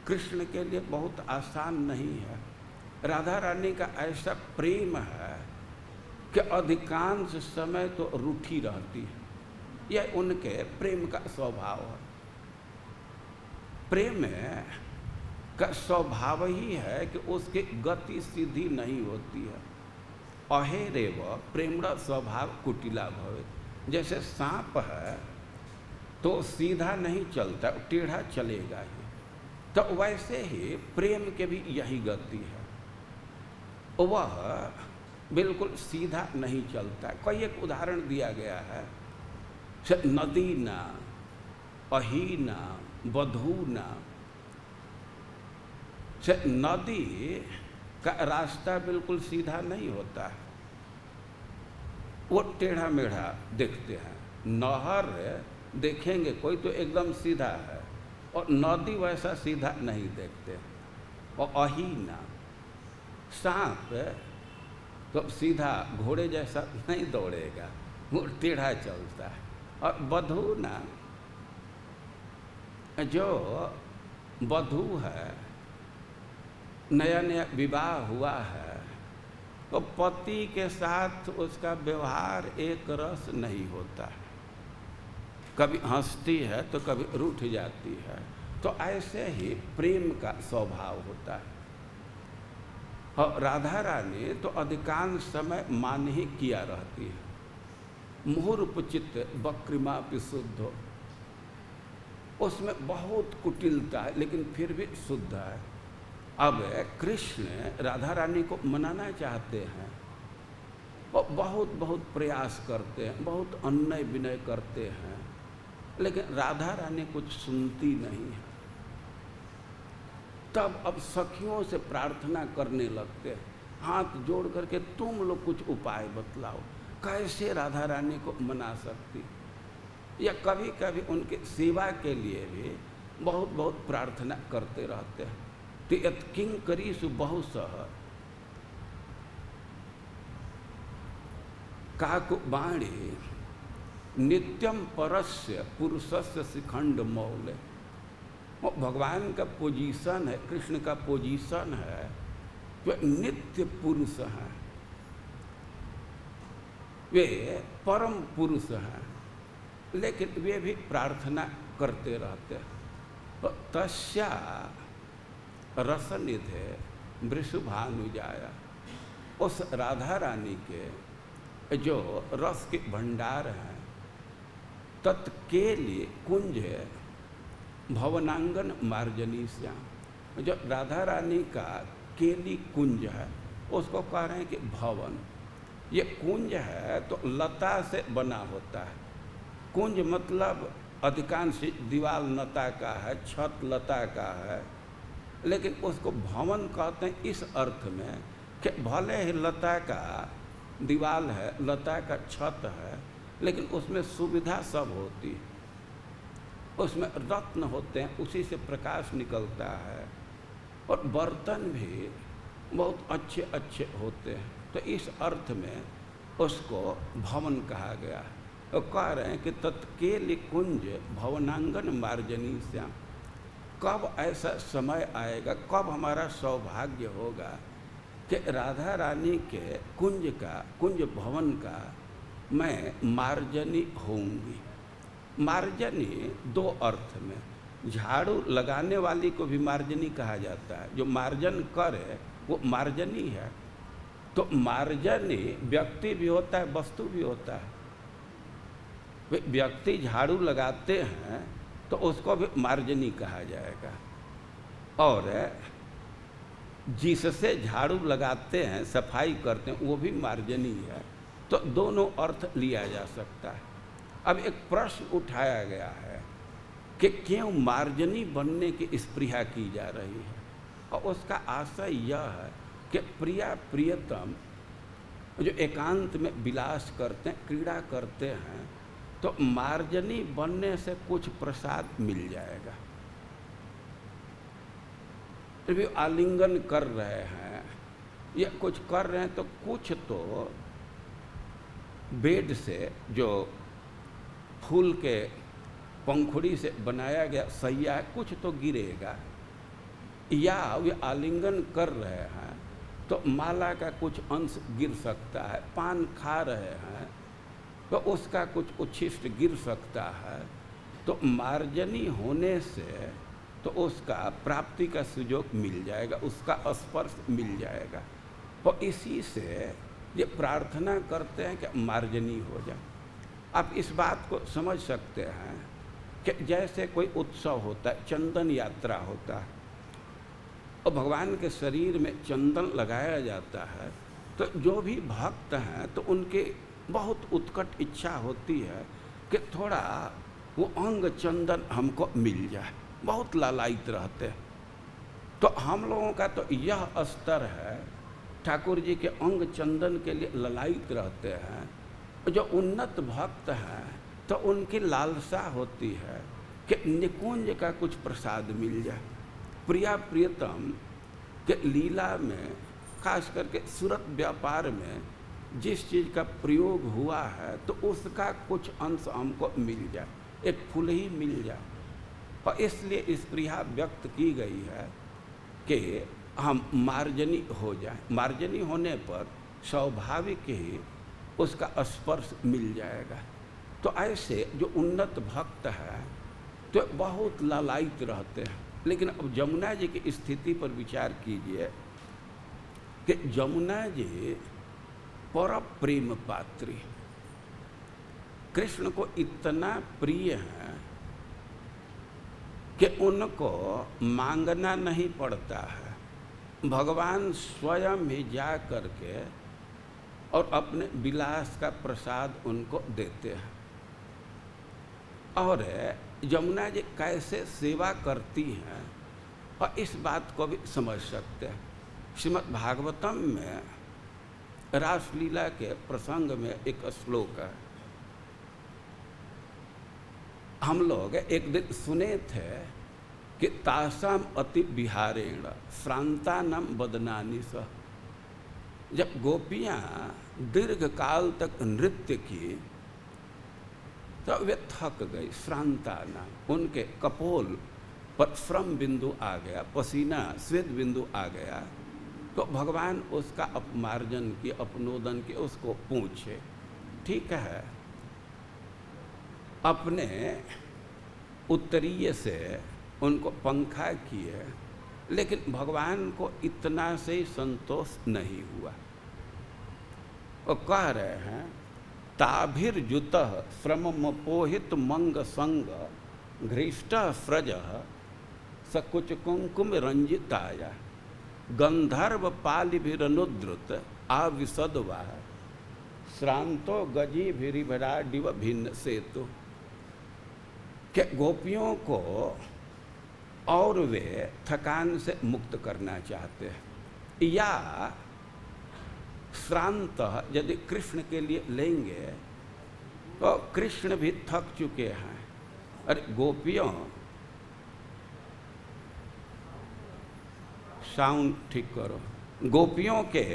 A: कृष्ण के लिए बहुत आसान नहीं है। राधा रानी का ऐसा प्रेम है कि अधिकांश समय तो रूठी रहती है। यह उनके प्रेम का स्वभाव है। प्रेम का स्वभाव ही है कि उसकी गति सीधी नहीं होती है। अहेरेव प्रेमड़ा स्वभाव कुटिला भवे। जैसे सांप है तो सीधा नहीं चलता, टेढ़ा चलेगा ही, तो वैसे ही प्रेम के भी यही गति है, वह बिल्कुल सीधा नहीं चलता। कोई एक उदाहरण दिया गया है, नदी ना, अहीना, बधूना। नदी का रास्ता बिल्कुल सीधा नहीं होता है, वो टेढ़ा मेढ़ा देखते हैं। नहर देखेंगे कोई तो एकदम सीधा है, और नदी वैसा सीधा नहीं देखते। और अहीना, सांप तो सीधा घोड़े जैसा नहीं दौड़ेगा, वो टेढ़ा चलता है। और बधूना, जो बधू है, नया नया विवाह हुआ है, तो पति के साथ उसका व्यवहार एक रस नहीं होता है, कभी हंसती है तो कभी रूठ जाती है। तो ऐसे ही प्रेम का स्वभाव होता है। और राधा रानी तो अधिकांश समय मान ही किया रहती है। मुहुर्पचित वक्रिमा पिशुद्ध, उसमें बहुत कुटिलता है लेकिन फिर भी शुद्ध है। अब कृष्ण राधा रानी को मनाना चाहते हैं, वो बहुत बहुत प्रयास करते हैं, बहुत अन्याय विनय करते हैं, लेकिन राधा रानी कुछ सुनती नहीं है। तब अब सखियों से प्रार्थना करने लगते हैं, हाथ जोड़ करके तुम लोग कुछ उपाय बतलाओ, कैसे राधा रानी को मना सकती। या कभी कभी उनके सेवा के लिए भी बहुत बहुत प्रार्थना करते रहते हैं। तो यत् किंकरीषु बहुशः काकुबाणी नित्यम परस्य पुरुषस्य शिखंड मौल। वो भगवान का पोजीशन है, कृष्ण का पोजीशन है, वे नित्य पुरुष हैं, वे परम पुरुष हैं, लेकिन वे भी प्रार्थना करते रहते हैं। तो तस्या रसनिधे वृषभानुजाया, उस राधा रानी के जो रस के भंडार हैं, तत्केली कुंज भवनांगन मार्जनी श्याम। जो राधा रानी का केली कुंज है उसको कह रहे हैं कि भवन। ये कुंज है तो लता से बना होता है। कुंज मतलब अधिकांश दीवार लता का है, छत लता का है, लेकिन उसको भवन कहते हैं इस अर्थ में कि भले ही लता का दीवार है, लता का छत है, लेकिन उसमें सुविधा सब होती है। उसमें रत्न होते हैं, उसी से प्रकाश निकलता है, और बर्तन भी बहुत अच्छे अच्छे होते हैं। तो इस अर्थ में उसको भवन कहा गया है। तो कह रहे हैं कि तत्केली कुंज भवनांगन मार्जनी श्याम। कब ऐसा समय आएगा, कब हमारा सौभाग्य होगा कि राधा रानी के कुंज भवन का मैं मार्जनी होऊंगी। मार्जनी दो अर्थ में, झाड़ू लगाने वाली को भी मार्जनी कहा जाता है। जो मार्जन करे वो मार्जनी है। तो मार्जनी व्यक्ति भी होता है, वस्तु भी होता है। व्यक्ति झाड़ू लगाते हैं तो उसको भी मार्जनी कहा जाएगा, और जिससे झाड़ू लगाते हैं, सफाई करते हैं, वो भी मार्जनी है। तो दोनों अर्थ लिया जा सकता है। अब एक प्रश्न उठाया गया है कि क्यों मार्जनी बनने की स्पृहा की जा रही है, और उसका आशय यह है कि प्रिया प्रियतम जो एकांत में विलास करते हैं, क्रीड़ा करते हैं, तो मार्जनी बनने से कुछ प्रसाद मिल जाएगा। भी आलिंगन कर रहे हैं या कुछ कर रहे हैं तो कुछ तो बेड से, जो फूल के पंखुड़ी से बनाया गया सैया है, कुछ तो गिरेगा। या वे आलिंगन कर रहे हैं तो माला का कुछ अंश गिर सकता है। पान खा रहे हैं तो उसका कुछ उच्छिष्ट गिर सकता है। तो मार्जनी होने से तो उसका प्राप्ति का सुयोग मिल जाएगा, उसका स्पर्श मिल जाएगा। और इसी से ये प्रार्थना करते हैं कि मार्जनी हो जाए। आप इस बात को समझ सकते हैं कि जैसे कोई उत्सव होता है, चंदन यात्रा होता है, और भगवान के शरीर में चंदन लगाया जाता है, तो जो भी भक्त हैं तो उनके बहुत उत्कट इच्छा होती है कि थोड़ा वो अंग चंदन हमको मिल जाए, बहुत लालायित रहते हैं। तो हम लोगों का तो यह स्तर है, ठाकुर जी के अंग चंदन के लिए ललायित रहते हैं। जो उन्नत भक्त हैं तो उनकी लालसा होती है कि निकुंज का कुछ प्रसाद मिल जाए। प्रिया प्रियतम के लीला में, खास करके सूरत व्यापार में जिस चीज़ का प्रयोग हुआ है तो उसका कुछ अंश हमको मिल जाए, एक फूल ही मिल जाए। और इसलिए स्पृहा व्यक्त की गई है कि हम मार्जनी हो जाएं। मार्जनी होने पर स्वाभाविक ही उसका स्पर्श मिल जाएगा। तो ऐसे जो उन्नत भक्त हैं तो बहुत लालायित रहते हैं। लेकिन अब जमुना जी की स्थिति पर विचार कीजिए कि जमुना जी पर प्रेम पात्री, कृष्ण को इतना प्रिय हैं कि उनको मांगना नहीं पड़ता है। भगवान स्वयं ही जा करके और अपने विलास का प्रसाद उनको देते हैं। और यमुना जी कैसे सेवा करती हैं और इस बात को भी समझ सकते हैं। श्रीमद् भागवतम में रासलीला के प्रसंग में एक श्लोक है, हम लोग एक दिन सुने थे कि तासाम अति विहारेण श्रांतानाम बदनानि सह। जब गोपियाँ दीर्घ काल तक नृत्य की तो वे थक गई। श्रांतानाम, उनके कपोल पर श्रम बिंदु आ गया, पसीना श्वेत बिंदु आ गया। तो भगवान उसका अपमार्जन की, अपनोदन की, उसको पूछे। ठीक है, अपने उत्तरीय से उनको पंखा किए, लेकिन भगवान को इतना से ही संतोष नहीं हुआ। वो कह रहे हैं ताभिर्जुत श्रममपोहित मंग संग घृष्ट फ्रज सकुच कुंकुम रंजिताया गंधर्व पालिभिरनुद्रुत आविशदवा श्रांतो गजी भिरिभरा डिव भिन्न सेतु। के गोपियों को और वे थकान से मुक्त करना चाहते हैं, या श्रांत यदि कृष्ण के लिए लेंगे तो कृष्ण भी थक चुके हैं। अरे गोपियों, साउंड ठीक करो, गोपियों के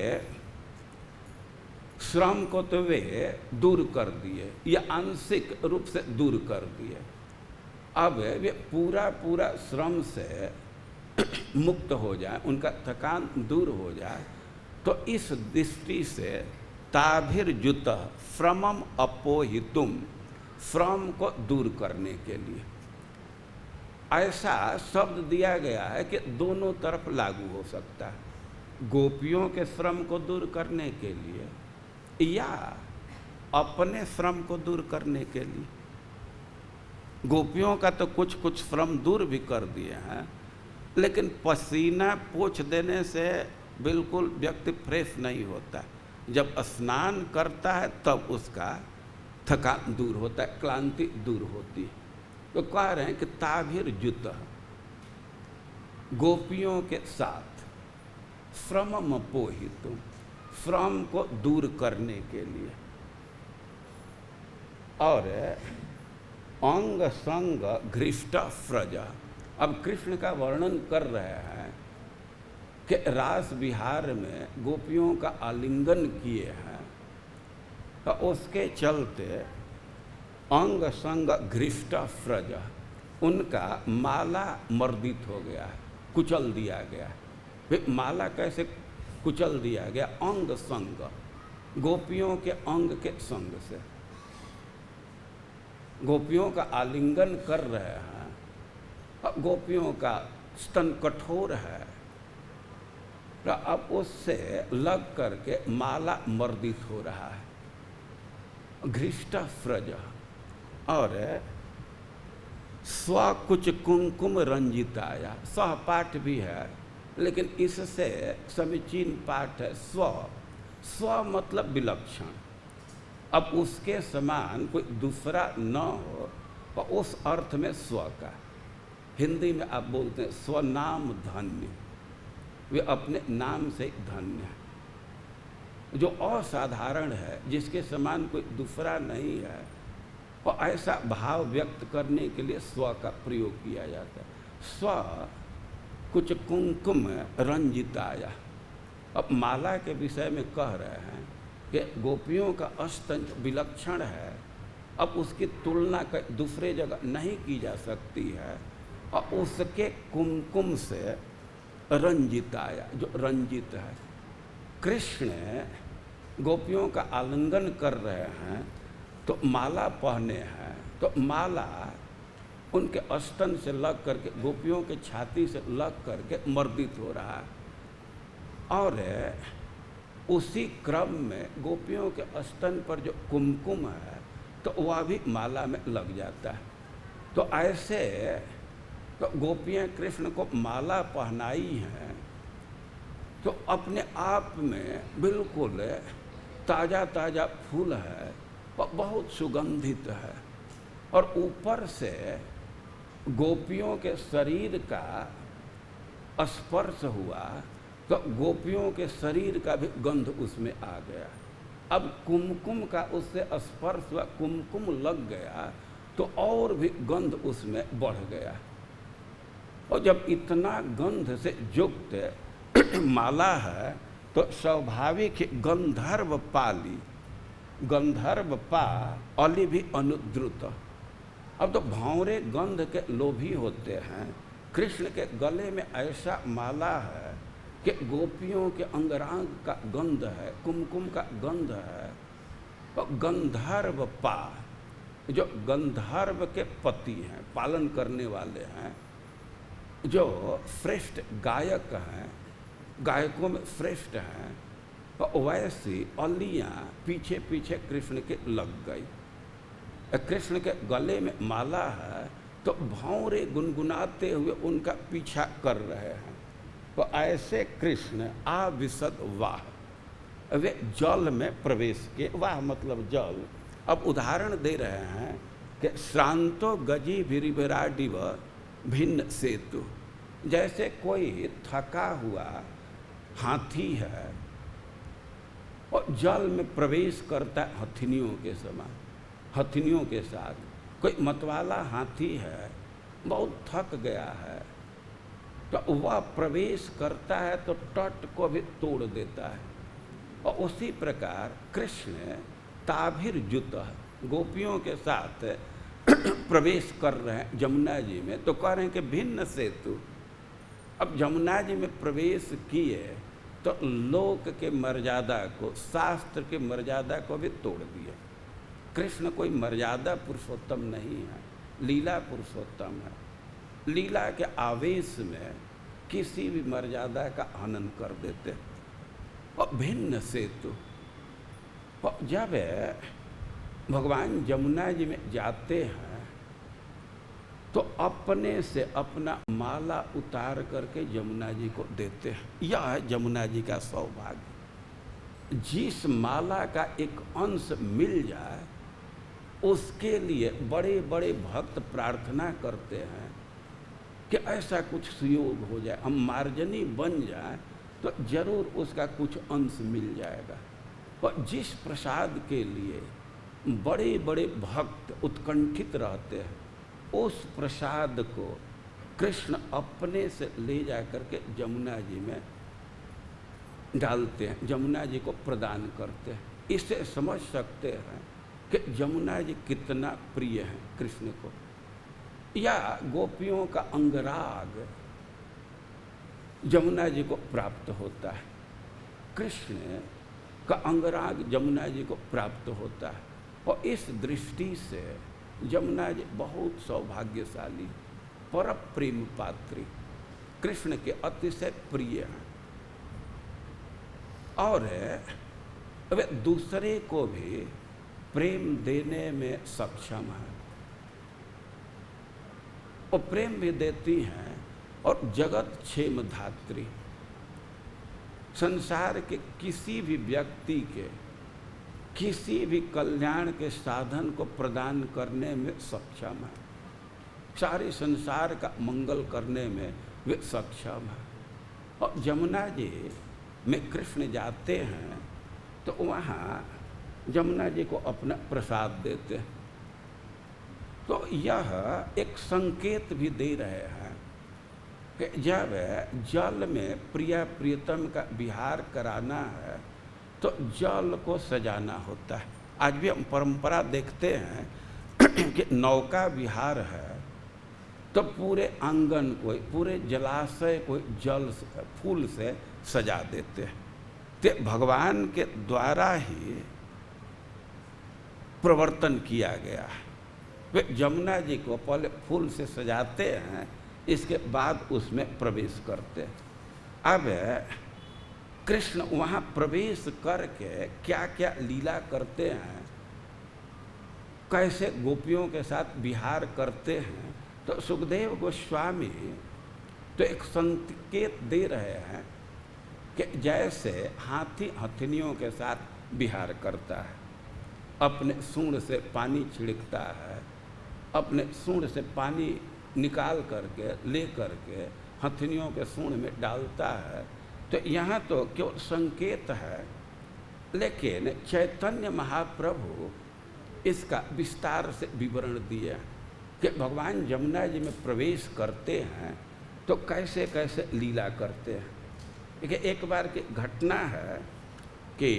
A: श्रम को तो वे दूर कर दिए या आंशिक रूप से दूर कर दिए। अब वे पूरा पूरा श्रम से मुक्त हो जाए, उनका थकान दूर हो जाए, तो इस दृष्टि से ताभिर्जुत श्रमम अपोहितुम, श्रम को दूर करने के लिए ऐसा शब्द दिया गया है कि दोनों तरफ लागू हो सकता है, गोपियों के श्रम को दूर करने के लिए या अपने श्रम को दूर करने के लिए। गोपियों का तो कुछ कुछ श्रम दूर भी कर दिए हैं, लेकिन पसीना पोंछ देने से बिल्कुल व्यक्ति फ्रेश नहीं होता। जब स्नान करता है तब उसका थकान दूर होता है, क्लांति दूर होती है। तो कह रहे हैं कि ताभिर्जुत, गोपियों के साथ श्रमम पोहित, श्रम को दूर करने के लिए, और अंग संग घृष्ट फ्रज। अब कृष्ण का वर्णन कर रहे हैं कि रास विहार में गोपियों का आलिंगन किए हैं, तो उसके चलते अंग संग घृष्ट फ्रज, उनका माला मर्दित हो गया, कुचल दिया गया। फिर माला कैसे कुचल दिया गया? अंग संग, गोपियों के अंग के संग से। गोपियों का आलिंगन कर रहे हैं, गोपियों का स्तन कठोर है, तो अब उससे लग करके माला मर्दित हो रहा है, घृष्ट फ्रज। और स्वकुच कुंकुम रंजिताया, सह पाठ भी है, लेकिन इससे समीचीन पाठ है स्व। स्व मतलब विलक्षण। अब उसके समान कोई दूसरा न हो, तो उस अर्थ में स्व का। हिंदी में आप बोलते हैं स्वनाम धन्य, वे अपने नाम से धन्य है। जो असाधारण है, जिसके समान कोई दूसरा नहीं है, और ऐसा भाव व्यक्त करने के लिए स्व का प्रयोग किया जाता है। स्व कुछ कुंकुम रंजिताया। अब माला के विषय में कह रहे हैं कि गोपियों का स्तन विलक्षण है, अब उसकी तुलना दूसरे जगह नहीं की जा सकती है, और उसके कुमकुम से रंजिताया, जो रंजित है। कृष्ण गोपियों का आलिंगन कर रहे हैं, तो माला पहने हैं, तो माला उनके स्तन से लग करके, गोपियों के छाती से लग करके मर्दित हो रहा है, और उसी क्रम में गोपियों के स्तन पर जो कुमकुम है, तो वह भी माला में लग जाता है। तो ऐसे तो गोपियाँ कृष्ण को माला पहनाई हैं, तो अपने आप में बिल्कुल ताज़ा ताज़ा फूल है और बहुत सुगंधित है, और ऊपर से गोपियों के शरीर का स्पर्श हुआ, तो गोपियों के शरीर का भी गंध उसमें आ गया। अब कुमकुम का उससे स्पर्श हुआ, कुमकुम लग गया, तो और भी गंध उसमें बढ़ गया। और जब इतना गंध से युक्त माला है, तो स्वाभाविक गंधर्व पाली, गंधर्व पा अली भी अनुद्रुत। अब तो भौरे गंध के लोभी होते हैं। कृष्ण के गले में ऐसा माला है कि गोपियों के अंगरांग का गंध है, कुमकुम का गंध है। तो गंधर्व पा, जो गंधर्व के पति हैं, पालन करने वाले हैं, जो श्रेष्ठ गायक हैं, गायकों में श्रेष्ठ हैं, और वैसी अलियाँ पीछे पीछे कृष्ण के लग गई। कृष्ण के गले में माला है तो भौरे गुनगुनाते हुए उनका पीछा कर रहे हैं। तो ऐसे कृष्ण आविशद वाह, वे जल में प्रवेश किए। वाह मतलब जल। अब उदाहरण दे रहे हैं कि श्रांतो गजी भिरिभिराडिव भिन्न सेतु, जैसे कोई थका हुआ हाथी है और जल में प्रवेश करता है हथिनियों के समान, हथिनियों के साथ। कोई मतवाला हाथी है, बहुत थक गया है, तो वह प्रवेश करता है तो तट को भी तोड़ देता है। और उसी प्रकार कृष्ण ताभिर्जुत गोपियों के साथ प्रवेश कर रहे हैं जमुना जी में, तो कह रहे हैं कि भिन्न सेतु। अब जमुना जी में प्रवेश किए तो लोक के मर्यादा को, शास्त्र के मर्यादा को भी तोड़ दिए। कृष्ण कोई मर्यादा पुरुषोत्तम नहीं है, लीला पुरुषोत्तम है। लीला के आवेश में किसी भी मर्यादा का हनन कर देते। और भिन्न सेतु, जब भगवान जमुना जी में जाते हैं तो अपने से अपना माला उतार करके जमुना जी को देते हैं। यह है जमुना जी का सौभाग्य। जिस माला का एक अंश मिल जाए उसके लिए बड़े बड़े भक्त प्रार्थना करते हैं कि ऐसा कुछ सुयोग हो जाए, हम मार्जनी बन जाए तो जरूर उसका कुछ अंश मिल जाएगा। और जिस प्रसाद के लिए बड़े बड़े भक्त उत्कंठित रहते हैं, उस प्रसाद को कृष्ण अपने से ले जा करके जमुना जी में डालते हैं, जमुना जी को प्रदान करते हैं। इससे समझ सकते हैं कि जमुना जी कितना प्रिय है कृष्ण को। या गोपियों का अंगराग जमुना जी को प्राप्त होता है, कृष्ण का अंगराग जमुना जी को प्राप्त होता है। और इस दृष्टि से जमुना जी बहुत सौभाग्यशाली, पर प्रेम पात्री, कृष्ण के अतिशय प्रिय हैं। और वे दूसरे को भी प्रेम देने में सक्षम है, और प्रेम भी देती हैं। और जगत क्षेम धात्री, संसार के किसी भी व्यक्ति के किसी भी कल्याण के साधन को प्रदान करने में सक्षम है, सारे संसार का मंगल करने में वे सक्षम है। और जमुना जी में कृष्ण जाते हैं तो वहाँ जमुना जी को अपना प्रसाद देते हैं। तो यह एक संकेत भी दे रहे हैं कि जब जल में प्रिया प्रियतम का विहार कराना है तो जल को सजाना होता है। आज भी हम परंपरा देखते हैं कि नौका विहार है तो पूरे आंगन को, पूरे जलाशय को जल से, फूल से सजा देते हैं। तो भगवान के द्वारा ही प्रवर्तन किया गया है। वे जमुना जी को पहले फूल से सजाते हैं, इसके बाद उसमें प्रवेश करते हैं। अब कृष्ण वहाँ प्रवेश करके क्या क्या लीला करते हैं, कैसे गोपियों के साथ विहार करते हैं, तो सुखदेव गोस्वामी तो एक संकेत दे रहे हैं कि जैसे हाथी हथिनियों के साथ विहार करता है, अपने सूंड से पानी छिड़कता है, अपने सूंड से पानी निकाल करके ले करके हथिनियों के सूंड में डालता है, तो यहाँ तो केवल संकेत है। लेकिन चैतन्य महाप्रभु इसका विस्तार से विवरण दिया कि भगवान जमुना जी में प्रवेश करते हैं तो कैसे कैसे लीला करते हैं। देखिए, एक बार की घटना है कि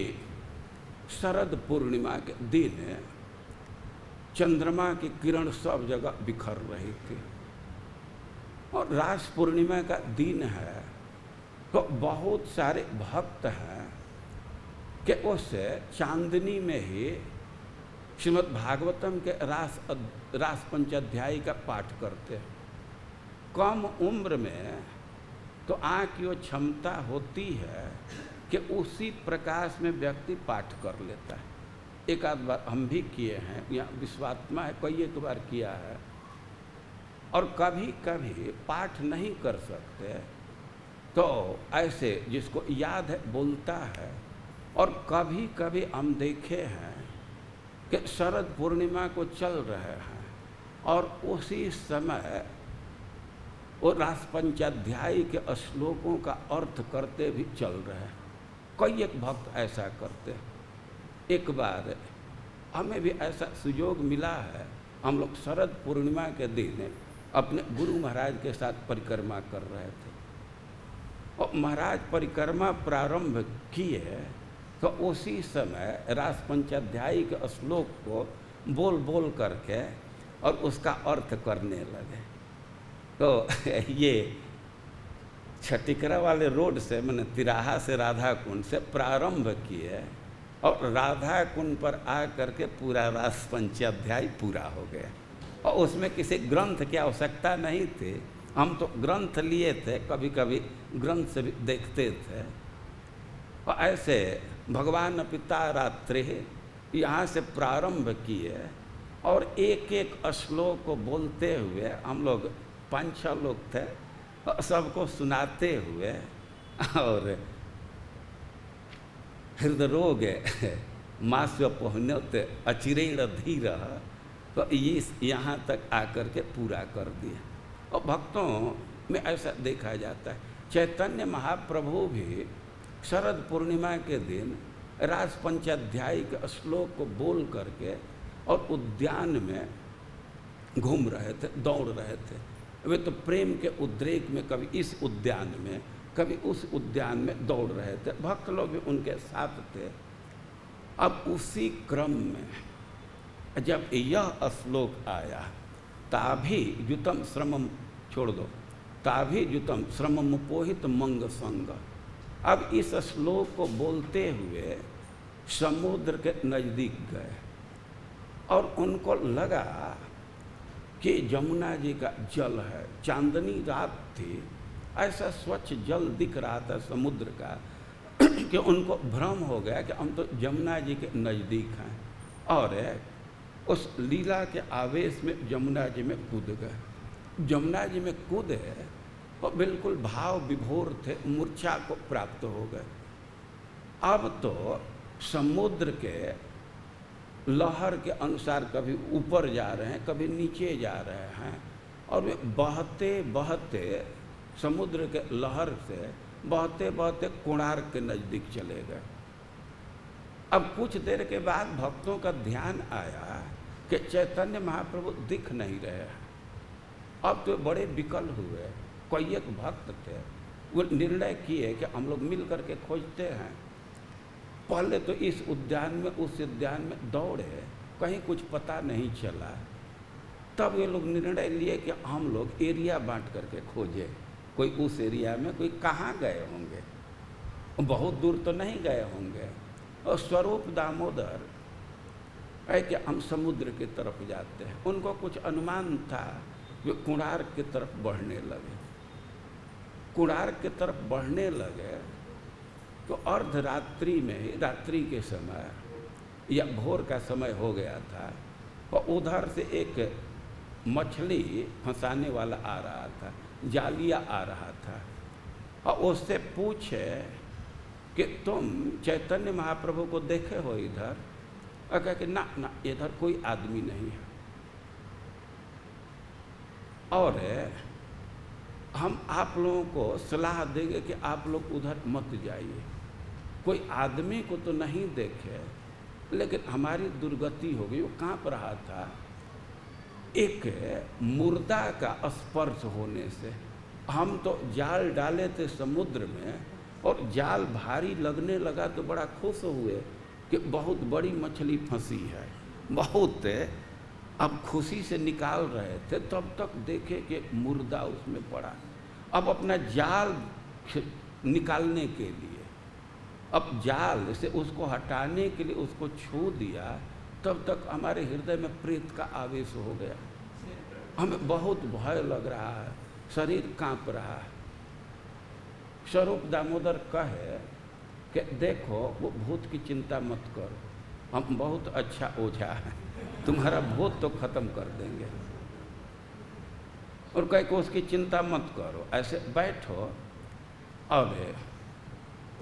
A: शरद पूर्णिमा के दिन चंद्रमा की किरण सब जगह बिखर रही थी और रास पूर्णिमा का दिन है, तो बहुत सारे भक्त हैं कि उस चांदनी में ही श्रीमद् भागवतम के रास पंचाध्यायी का पाठ करते हैं। कम उम्र में तो आँख की वो क्षमता होती है कि उसी प्रकाश में व्यक्ति पाठ कर लेता है। एक आध बार हम भी किए हैं, या विश्वात्मा है कई एक बार किया है। और कभी कभी पाठ नहीं कर सकते तो ऐसे जिसको याद है बोलता है। और कभी कभी हम देखे हैं कि शरद पूर्णिमा को चल रहे हैं और उसी समय वो रास पंचाध्यायी के श्लोकों का अर्थ करते भी चल रहे हैं। कई एक भक्त ऐसा करते हैं। एक बार हमें भी ऐसा सुयोग मिला है, हम लोग शरद पूर्णिमा के दिन अपने गुरु महाराज के साथ परिक्रमा कर रहे थे और महाराज परिक्रमा प्रारंभ किए तो उसी समय रास पंचाध्यायी के श्लोक को बोल बोल करके और उसका अर्थ करने लगे। तो ये छटिकरा वाले रोड से, मैंने तिराहा से राधा कुंड से प्रारंभ किए और राधा कुंड पर आ करके पूरा रास पंचाध्यायी पूरा हो गया। और उसमें किसी ग्रंथ की आवश्यकता नहीं थी, हम तो ग्रंथ लिए थे, कभी कभी ग्रंथ से भी देखते थे। और ऐसे भगवान पिता रात्रि यहाँ से प्रारंभ किए और एक एक श्लोक को बोलते हुए, हम लोग 5-6 लोग थे, सबको सुनाते हुए और हृदय रोग मास्य पहुनत अचिरेण धीर, तो ये यहाँ तक आकर के पूरा कर दिया। और भक्तों में ऐसा देखा जाता है, चैतन्य महाप्रभु भी शरद पूर्णिमा के दिन रास पंचाध्यायी के श्लोक को बोल करके और उद्यान में घूम रहे थे, दौड़ रहे थे। वे तो प्रेम के उद्रेक में कभी इस उद्यान में कभी उस उद्यान में दौड़ रहे थे, भक्त लोग भी उनके साथ थे। अब उसी क्रम में जब यह श्लोक आया, ताभी युतम श्रमम, छोड़ दो, ताभी युतम श्रमम पोहित मंग संग। अब इस श्लोक को बोलते हुए समुद्र के नज़दीक गए और उनको लगा कि जमुना जी का जल है, चांदनी रात थी, ऐसा स्वच्छ जल दिख रहा था समुद्र का कि उनको भ्रम हो गया कि हम तो जमुना जी के नज़दीक हैं। और उस लीला के आवेश में जमुना जी में कूद गए। जमुना जी में कूदे और बिल्कुल भाव विभोर थे, मूर्छा को प्राप्त हो गए। अब तो समुद्र के लहर के अनुसार कभी ऊपर जा रहे हैं, कभी नीचे जा रहे हैं, और वे बहते बहते समुद्र के लहर से बहते बहते कोणार्क के नज़दीक चले गए। अब कुछ देर के बाद भक्तों का ध्यान आया कि चैतन्य महाप्रभु दिख नहीं रहे हैं। अब तो बड़े विकल हुए, कोई एक भक्त थे, वो निर्णय किए कि हम लोग मिल करके खोजते हैं। पहले तो इस उद्यान में उस उद्यान में दौड़े, कहीं कुछ पता नहीं चला। तब ये लोग निर्णय लिए कि हम लोग एरिया बांट करके खोजें, कोई उस एरिया में, कोई कहाँ गए होंगे, बहुत दूर तो नहीं गए होंगे। और स्वरूप दामोदर है कि हम समुद्र की तरफ जाते हैं। उनको कुछ अनुमान था, वे कोणार्क की तरफ बढ़ने लगे। कोणार्क की तरफ बढ़ने लगे तो अर्धरात्रि में ही, रात्रि के समय या भोर का समय हो गया था, और उधर से एक मछली फंसाने वाला आ रहा था, जालिया आ रहा था, और उससे पूछे कि तुम चैतन्य महाप्रभु को देखे हो इधर? और कहा कि ना ना, इधर कोई आदमी नहीं है, और हम आप लोगों को सलाह देंगे कि आप लोग उधर मत जाइए। कोई आदमी को तो नहीं देखे, लेकिन हमारी दुर्गति हो गई। वो काँप रहा था एक मुर्दा का स्पर्श होने से। हम तो जाल डाले थे समुद्र में, और जाल भारी लगने लगा तो बड़ा खुश हुए कि बहुत बड़ी मछली फंसी है, बहुत। अब खुशी से निकाल रहे थे, तब तक देखे कि मुर्दा उसमें पड़ा। अब अपना जाल निकालने के लिए, अब जाल से उसको हटाने के लिए उसको छू दिया, तब तक हमारे हृदय में प्रेत का आवेश हो गया। हमें बहुत भय लग रहा है, शरीर कांप रहा है। स्वरूप दामोदर कहे कि देखो वो भूत की चिंता मत करो, हम बहुत अच्छा ओझा है, तुम्हारा भूत तो खत्म कर देंगे। और कह को उसकी चिंता मत करो, ऐसे बैठो और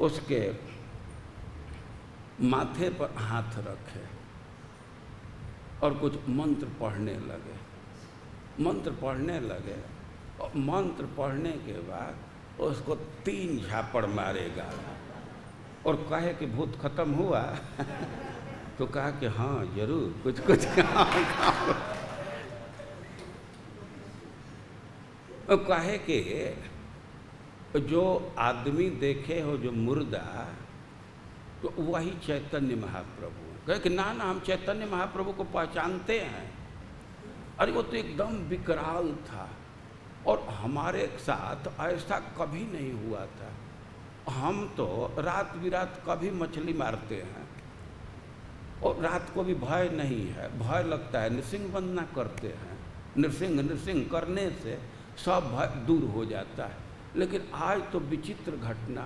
A: उसके माथे पर हाथ रखे और कुछ मंत्र पढ़ने लगे। मंत्र पढ़ने लगे और मंत्र पढ़ने के बाद उसको 3 झापड़ मारेगा और कहे कि भूत खत्म हुआ तो कहा कि हाँ जरूर कुछ कुछ काम। और कहे कि जो आदमी देखे हो जो मुर्दा, तो वही चैतन्य महाप्रभु है। कहे कि ना हम चैतन्य महाप्रभु को पहचानते हैं। अरे वो तो एकदम विकराल था और हमारे साथ ऐसा कभी नहीं हुआ था। हम तो रात बिरात कभी मछली मारते हैं और रात को भी भय नहीं है, भय लगता है, नृसिंह वंदना करते हैं, नृसिंह नृसिंह करने से सब भय दूर हो जाता है। लेकिन आज तो विचित्र घटना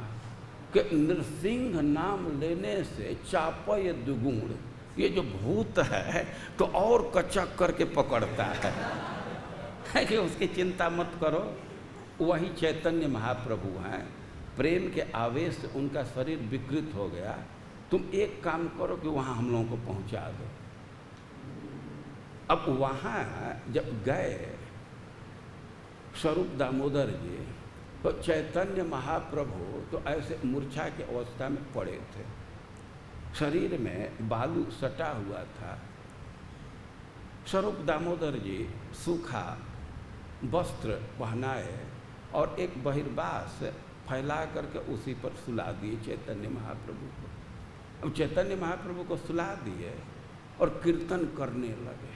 A: कि नृसिंह नाम लेने से चापय दुगुण, ये जो भूत है तो और कचक करके पकड़ता है कि उसकी चिंता मत करो, वही चैतन्य महाप्रभु हैं। प्रेम के आवेश से उनका शरीर विकृत हो गया। तुम एक काम करो कि वहाँ हम लोगों को पहुँचा दो। अब वहाँ जब गए स्वरूप दामोदर जी, तो चैतन्य महाप्रभु तो ऐसे मूर्छा की अवस्था में पड़े थे, शरीर में बालू सटा हुआ था। स्वरूप दामोदर जी सूखा वस्त्र पहनाए और एक बहिर्वास फैला करके उसी पर सुला दिए चैतन्य महाप्रभु को। अब चैतन्य महाप्रभु को सुला दिए और कीर्तन करने लगे।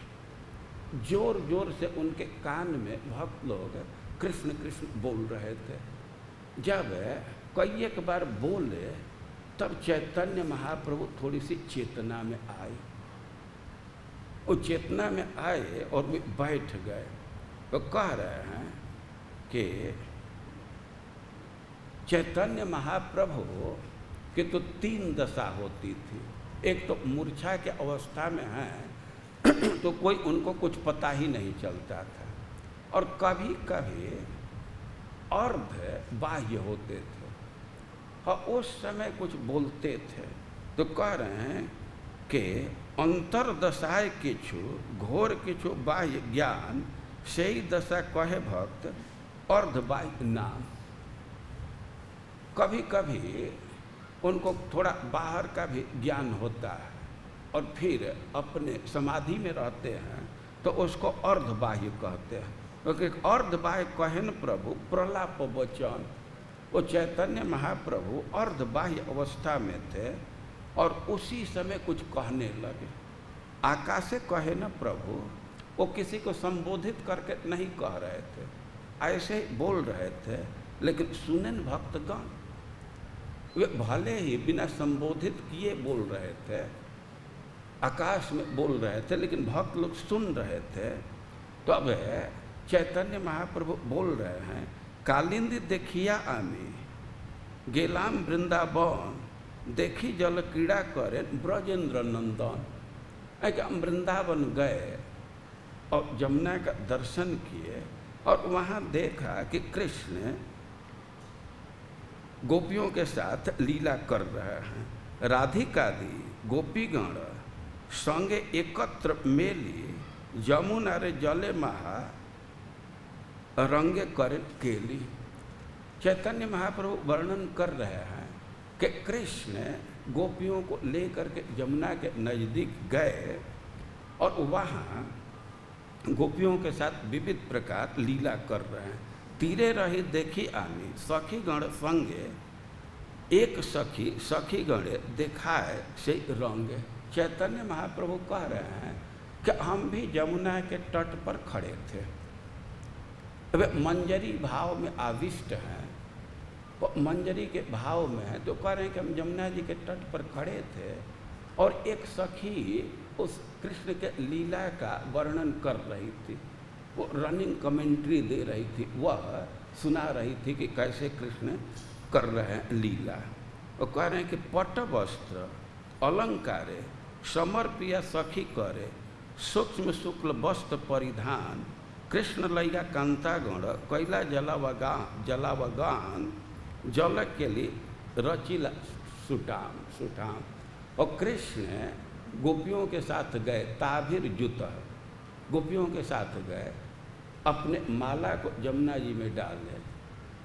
A: जोर जोर से उनके कान में भक्त लोग कृष्ण कृष्ण बोल रहे थे। जब कई एक बार बोले तब चैतन्य महाप्रभु थोड़ी सी चेतना में आए। वो चेतना में आए और वे बैठ गए। तो कह रहे हैं कि चैतन्य महाप्रभु की तो 3 दशा होती थी। एक तो मूर्छा के अवस्था में है तो कोई उनको कुछ पता ही नहीं चलता था, और कभी कभी अर्ध बाह्य होते थे और उस समय कुछ बोलते थे। तो कह रहे हैं कि अंतर्दशाए किछु घोर किछु बाह्य ज्ञान, सही दशा कहे भक्त अर्ध बाह्य नाम। कभी कभी उनको थोड़ा बाहर का भी ज्ञान होता है और फिर अपने समाधि में रहते हैं तो उसको अर्ध बाह्य कहते हैं। क्योंकि अर्ध बाह्य कहन प्रभु प्रलाप वचन, वो चैतन्य महाप्रभु अर्ध बाह्य अवस्था में थे और उसी समय कुछ कहने लगे। आकाशे कहे न प्रभु, वो किसी को संबोधित करके नहीं कह रहे थे, ऐसे ही बोल रहे थे। लेकिन सुनन भक्तगण, वे भले ही बिना संबोधित किए बोल रहे थे, आकाश में बोल रहे थे, लेकिन भक्त लोग सुन रहे थे। तो अब चैतन्य महाप्रभु बोल रहे हैं, कालिंदी देखिया आमी गेलाम वृंदावन, देखी जल क्रीड़ा करे ब्रजेंद्र नंदन। एक हम वृंदावन गए और जमुना का दर्शन किए और वहाँ देखा कि कृष्ण गोपियों के साथ लीला कर रहे हैं। राधिका दी गोपीगण संगे एकत्र मेली, जमुना रे जले महा रंगे कर केली। चैतन्य महाप्रभु वर्णन कर रहे हैं कि कृष्ण गोपियों को लेकर के जमुना के नज़दीक गए और वहाँ गोपियों के साथ विविध प्रकार लीला कर रहे हैं। तीरे रही देखी आनी सखी गण संगे, एक सखी सखी गणे दिखाए से रंगे। चैतन्य महाप्रभु कह रहे हैं कि हम भी जमुना के तट पर खड़े थे, वे मंजरी भाव में आविष्ट हैं, वो मंजरी के भाव में है। तो कह रहे हैं कि हम जमुना जी के तट पर खड़े थे और एक सखी उस कृष्ण के लीला का वर्णन कर रही थी, वो रनिंग कमेंट्री दे रही थी, वह सुना रही थी कि कैसे कृष्ण कर रहे हैं लीला। और कह रहे हैं कि पट वस्त्र अलंकारे समर्पिया सखी करे सूक्ष्म शुक्ल वस्त्र परिधान कृष्ण लैया कांतागण कैला जलावगान जल के लिए रचिला सुठाम। और कृष्ण गोपियों के साथ गए, ताभिर जुत, गोपियों के साथ गए, अपने माला को जमुना जी में डाले,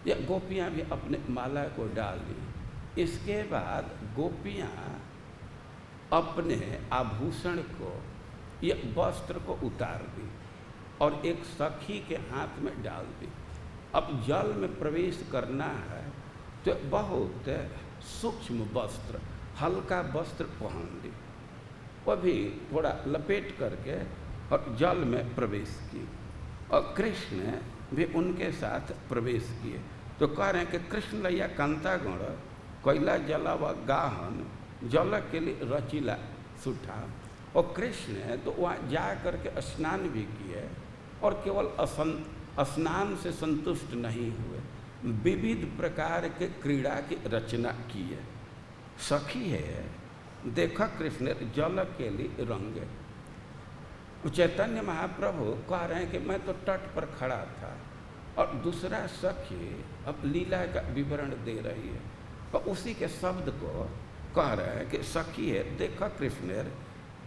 A: या गोपियाँ भी अपने माला को डाल दी। इसके बाद गोपियाँ अपने आभूषण को या वस्त्र को उतार दी और एक सखी के हाथ में डाल दी। अब जल में प्रवेश करना है तो बहुत सूक्ष्म वस्त्र, हल्का वस्त्र पहन ली, वह भी थोड़ा लपेट करके और जल में प्रवेश की, और कृष्ण भी उनके साथ प्रवेश किए। तो कह रहे हैं कि कृष्ण लैया कांतागण कैला जलावा गाहन जल के लिए रचिला सुठा। और कृष्ण तो वहाँ जा करके स्नान भी किए, और केवल स्नान से संतुष्ट नहीं हुए, विविध प्रकार के क्रीड़ा की रचना की है। सखी है देखा कृष्ण जल के लिए रंगे। चैतन्य महाप्रभु कह रहे हैं कि मैं तो तट पर खड़ा था और दूसरा सखी अब लीला का विवरण दे रही है, और उसी के शब्द को कह रहे हैं कि सखी है देखा कृष्ण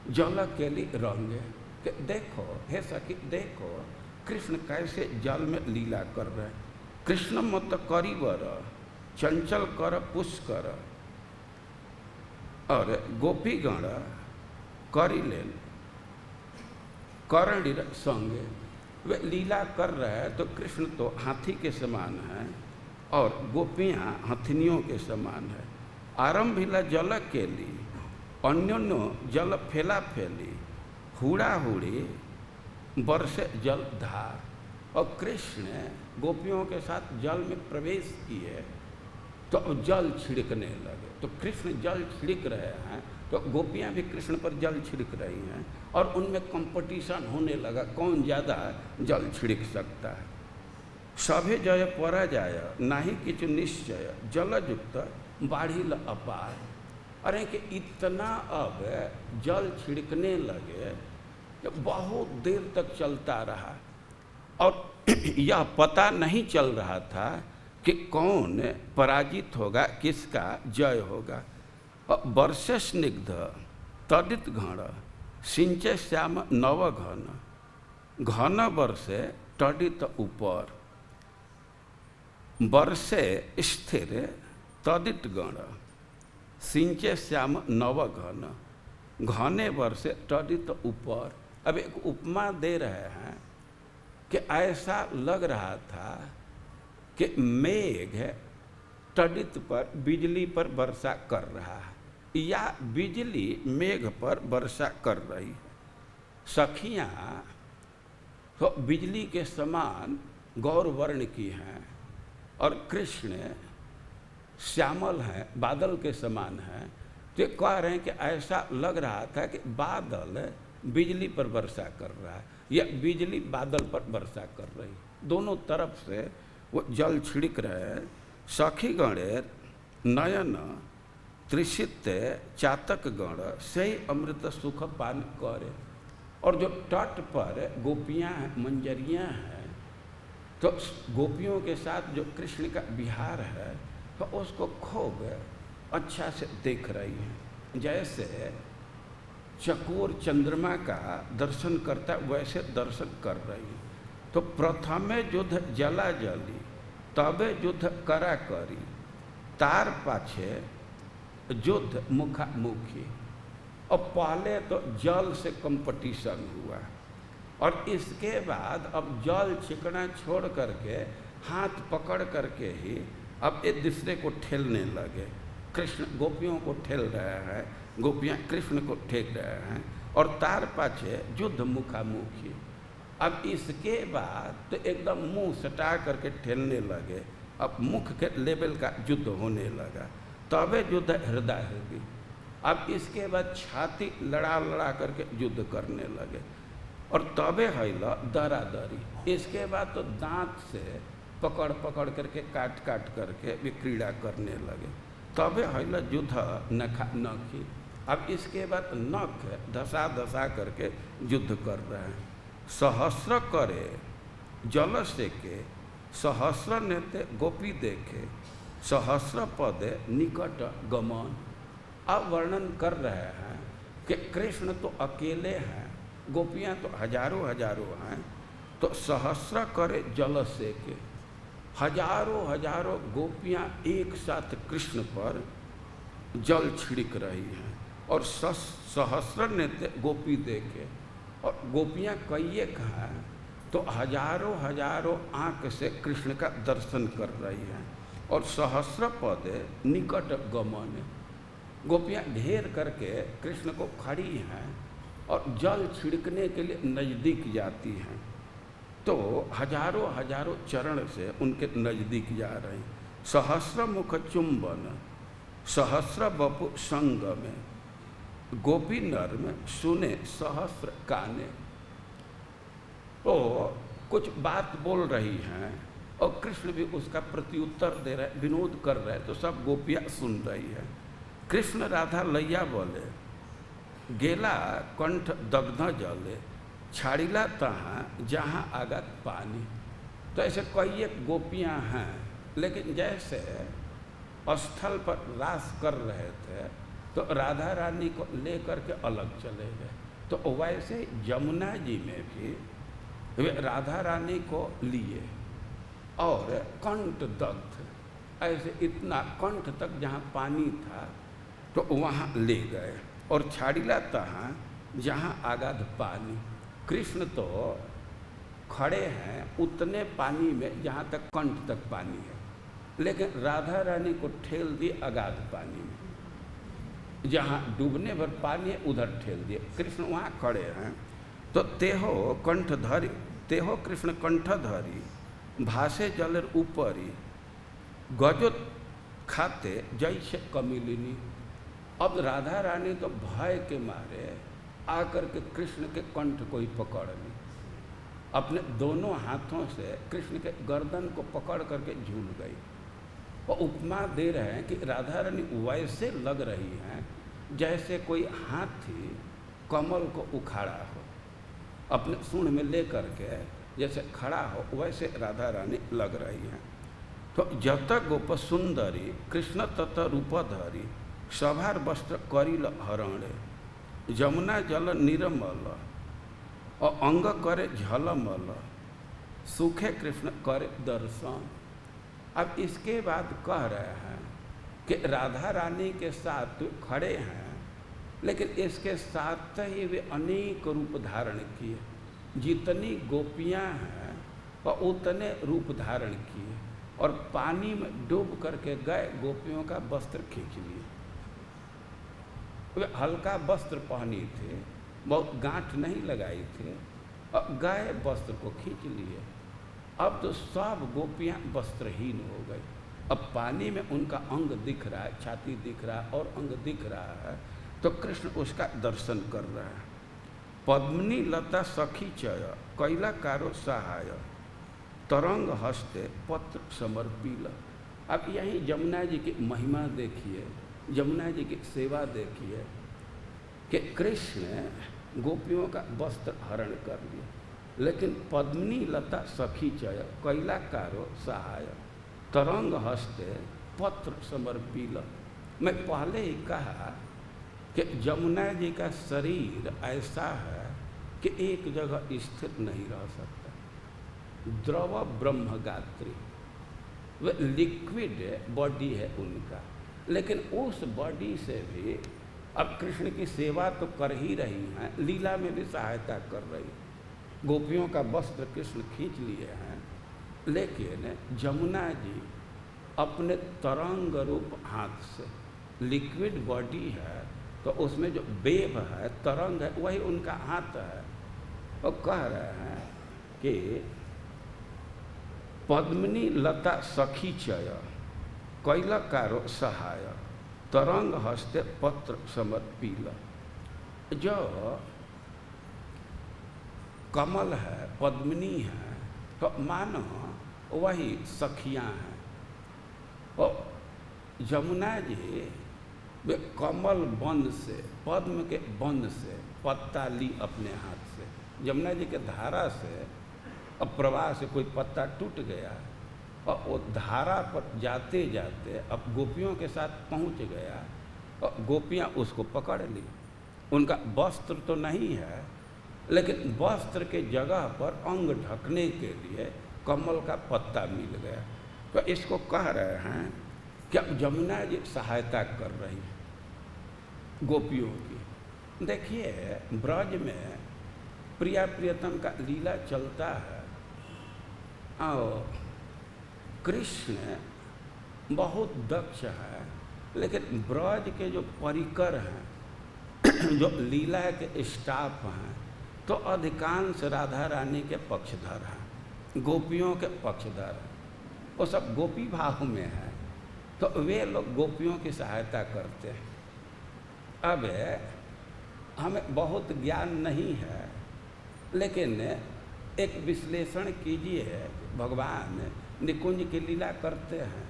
A: जल के लिए रंगे, कि देखो हे सखी देखो कृष्ण कैसे जल में लीला कर रहे हैं। कृष्ण मत करीवर चंचल कर पुष्कर और गोपीगण करिलेन करणीर संगे। वे लीला कर रहे हैं तो कृष्ण तो हाथी के समान है और गोपियाँ हथिनियों के समान है। आरंभिला जल के लिए अन्योन्यो जल फैला फैली हुड़ा हुड़ी बरसे जल धार। और कृष्ण गोपियों के साथ जल में प्रवेश किए तो अब जल छिड़कने लगे। तो कृष्ण जल छिड़क रहे हैं तो गोपियाँ भी कृष्ण पर जल छिड़क रही हैं, और उनमें कंपटीशन होने लगा कौन ज़्यादा जल छिड़क सकता है। सभे जय पराजय नाही किछु निश्चय जलयुक्त बाढ़िल अपार। अरे कि इतना अब जल छिड़कने लगे कि बहुत देर तक चलता रहा, और यह पता नहीं चल रहा था कि कौन पराजित होगा, किसका जय होगा। और वर्षे स्निग्ध तदित घन सिंचे श्याम नव घन घन वर्षे तडित ऊपर वर्षे स्थिर तदित गण सिंचे श्याम नव घन घने वर्षे तडित ऊपर। अब एक उपमा दे रहे हैं कि ऐसा लग रहा था कि मेघ तडित पर बिजली पर वर्षा कर रहा है, या बिजली मेघ पर वर्षा कर रही है। सखियाँ तो बिजली के समान गौर वर्ण की हैं, और कृष्ण श्यामल हैं, बादल के समान हैं। तो कह रहे हैं कि ऐसा लग रहा था कि बादल बिजली पर वर्षा कर रहा है, या बिजली बादल पर वर्षा कर रही है। दोनों तरफ से वो जल छिड़क रहे हैं। सखी गणेर नयन त्रिशित चातक गण से अमृत सुख पान करे। और जो तट पर गोपियाँ हैं, मंजरियाँ हैं, तो गोपियों के साथ जो कृष्ण का विहार है तो उसको खूब अच्छा से देख रही हैं। जैसे चकोर चंद्रमा का दर्शन करता वैसे दर्शन कर रही है। तो प्रथमे युद्ध जला जली तबे युद्ध करा करी तार पाछे युद्ध मुखामुखी। और पहले तो जल से कंपटीशन हुआ, और इसके बाद अब जल छिकना छोड़ करके हाथ पकड़ करके ही अब एक दूसरे को ठेलने लगे। कृष्ण गोपियों को ठेल रहे हैं, गोपियाँ कृष्ण को ठेक रहे हैं, और तार पाछे युद्ध मुखामुखी। अब इसके बाद तो एकदम मुंह सटा करके ठेलने लगे। अब मुख के लेवल का युद्ध होने लगा, तबे युद्ध हृदय हृदय। अब इसके बाद छाती लड़ा लड़ा करके युद्ध करने लगे, और तबे हैला दरा दरी। इसके बाद तो दांत से पकड़ पकड़ करके काट काट करके भी क्रीड़ा करने लगे। तबे हैल युद्ध नखी। अब इसके बाद नख धसा धसा करके युद्ध कर रहे हैं। सहस्र करे जल से के, सहस्र नेते गोपी देखे, सहस्र पदे निकट गमन। अब वर्णन कर रहे हैं कि कृष्ण तो अकेले हैं, गोपियां तो हजारों हजारों हैं, तो सहस्र करे जल से के, हजारों हजारों गोपियां एक साथ कृष्ण पर जल छिड़क रही हैं। और सहस्र नेत्र गोपी देखे, और गोपियां कई हैं तो हजारों हजारों आँख से कृष्ण का दर्शन कर रही हैं। और सहस्र पद निकट गमन, गोपियां घेर करके कृष्ण को खड़ी हैं और जल छिड़कने के लिए नज़दीक जाती हैं, तो हजारों हजारों चरण से उनके नज़दीक जा रहे हैं। सहस्र मुख चुंबन सहस्र बपु संग में, गोपी नर में सुने सहस्र काने। तो कुछ बात बोल रही हैं और कृष्ण भी उसका प्रत्युत्तर दे रहे, विनोद कर रहे, तो सब गोपियां सुन रही है। कृष्ण राधा लैया बोले, गेला कंठ दग्ध जले, छाड़िला तहाँ जहाँ आगत पानी। तो ऐसे कई एक गोपियाँ हैं, लेकिन जैसे स्थल पर रास कर रहे थे तो राधा रानी को लेकर के अलग चले गए, तो वैसे यमुना जी में भी वे राधा रानी को लिए और कंठ दग्ध, ऐसे इतना कंठ तक जहाँ पानी था तो वहाँ ले गए। और छाड़िला तहाँ जहाँ आगाध पानी, कृष्ण तो खड़े हैं उतने पानी में जहाँ तक कंठ तक पानी है, लेकिन राधा रानी को ठेल दिए अगाध पानी में, जहाँ डूबने भर पानी है उधर ठेल दिए। कृष्ण वहाँ खड़े हैं। तो तेहो कंठधरी, तेहो कृष्ण कंठधरी, भासे जलर ऊपरी, गजो खाते जैसे कमिलिनी। अब राधा रानी तो भय के मारे आकर के कृष्ण के कंठ को ही पकड़ ली, अपने दोनों हाथों से कृष्ण के गर्दन को पकड़ करके झूल गई। और उपमा दे रहे हैं कि राधा रानी वैसे लग रही हैं जैसे कोई हाथी कमल को उखाड़ा हो, अपने सूंड में ले करके जैसे खड़ा हो, वैसे राधा रानी लग रही हैं। तो जत गोप सुंदरी कृष्ण तत रूपधरी, सभार वस्त्र करिल हरणे, यमुना जल निर्मल और अंग करे झलमल, सुखे कृष्ण करे दर्शन। अब इसके बाद कह रहे हैं कि राधा रानी के साथ खड़े हैं, लेकिन इसके साथ ही वे अनेक रूप धारण किए, जितनी गोपियां हैं वह उतने रूप धारण किए, और पानी में डूब करके गए गोपियों का वस्त्र खींच लिए। वे हल्का वस्त्र पहनी थे, बहुत गांठ नहीं लगाई थे, और गए वस्त्र को खींच लिए। अब तो सब गोपियां वस्त्रहीन हो गई। अब पानी में उनका अंग दिख रहा है, छाती दिख रहा है और अंग दिख रहा है, तो कृष्ण उसका दर्शन कर रहा है। पद्मिनी लता सखी चय, कैला कारो सहाय, तरंग हस्ते पत्र समर्पिल। अब यही यमुना जी की महिमा देखिए, यमुना जी की सेवा देखिए कि कृष्ण गोपियों का वस्त्र हरण कर लिया, लेकिन पद्मिनी लता सखी चय, कैला कारो सहाय, तरंग हस्ते पत्र समर्पिल। मैं पहले ही कहा कि यमुना जी का शरीर ऐसा है कि एक जगह स्थिर नहीं रह सकता, द्रव ब्रह्मगात्री, वह लिक्विड बॉडी है उनका, लेकिन उस बॉडी से भी अब कृष्ण की सेवा तो कर ही रही हैं, लीला में भी सहायता कर रही। गोपियों का वस्त्र कृष्ण खींच लिए हैं, लेकिन यमुना जी अपने तरंग रूप हाथ से, लिक्विड बॉडी है तो उसमें जो वेव है, तरंग है, वही उनका हाथ है। और कह रहे हैं कि पद्मिनी लता सखी चय, कैला कारो सहाय, तरंग हस्ते पत्र समर्पिल। जो कमल है, पद्मिनी है, तो मानो वही सखियां हैं। और जमुना जी वे कमल वन से, पद्म के वन से पत्ता ली अपने हाथ से। जमुना जी के धारा से अब प्रवाह से कोई पत्ता टूट गया और वो धारा पर जाते जाते अब गोपियों के साथ पहुंच गया और गोपियां उसको पकड़ ली। उनका वस्त्र तो नहीं है, लेकिन वस्त्र के जगह पर अंग ढकने के लिए कमल का पत्ता मिल गया। तो इसको कह रहे हैं कि अब जमुना जी सहायता कर रही है गोपियों की। देखिए, ब्रज में प्रिया प्रियतम का लीला चलता है और कृष्ण बहुत दक्ष है, लेकिन ब्रज के जो परिकर हैं, जो लीला के स्टाफ हैं, तो अधिकांश राधा रानी के पक्षधर हैं, गोपियों के पक्षधर हैं। वो सब गोपी भाव में है, तो वे लोग गोपियों की सहायता करते हैं। अब हमें बहुत ज्ञान नहीं है, लेकिन एक विश्लेषण कीजिए। भगवान निकुंज की लीला करते हैं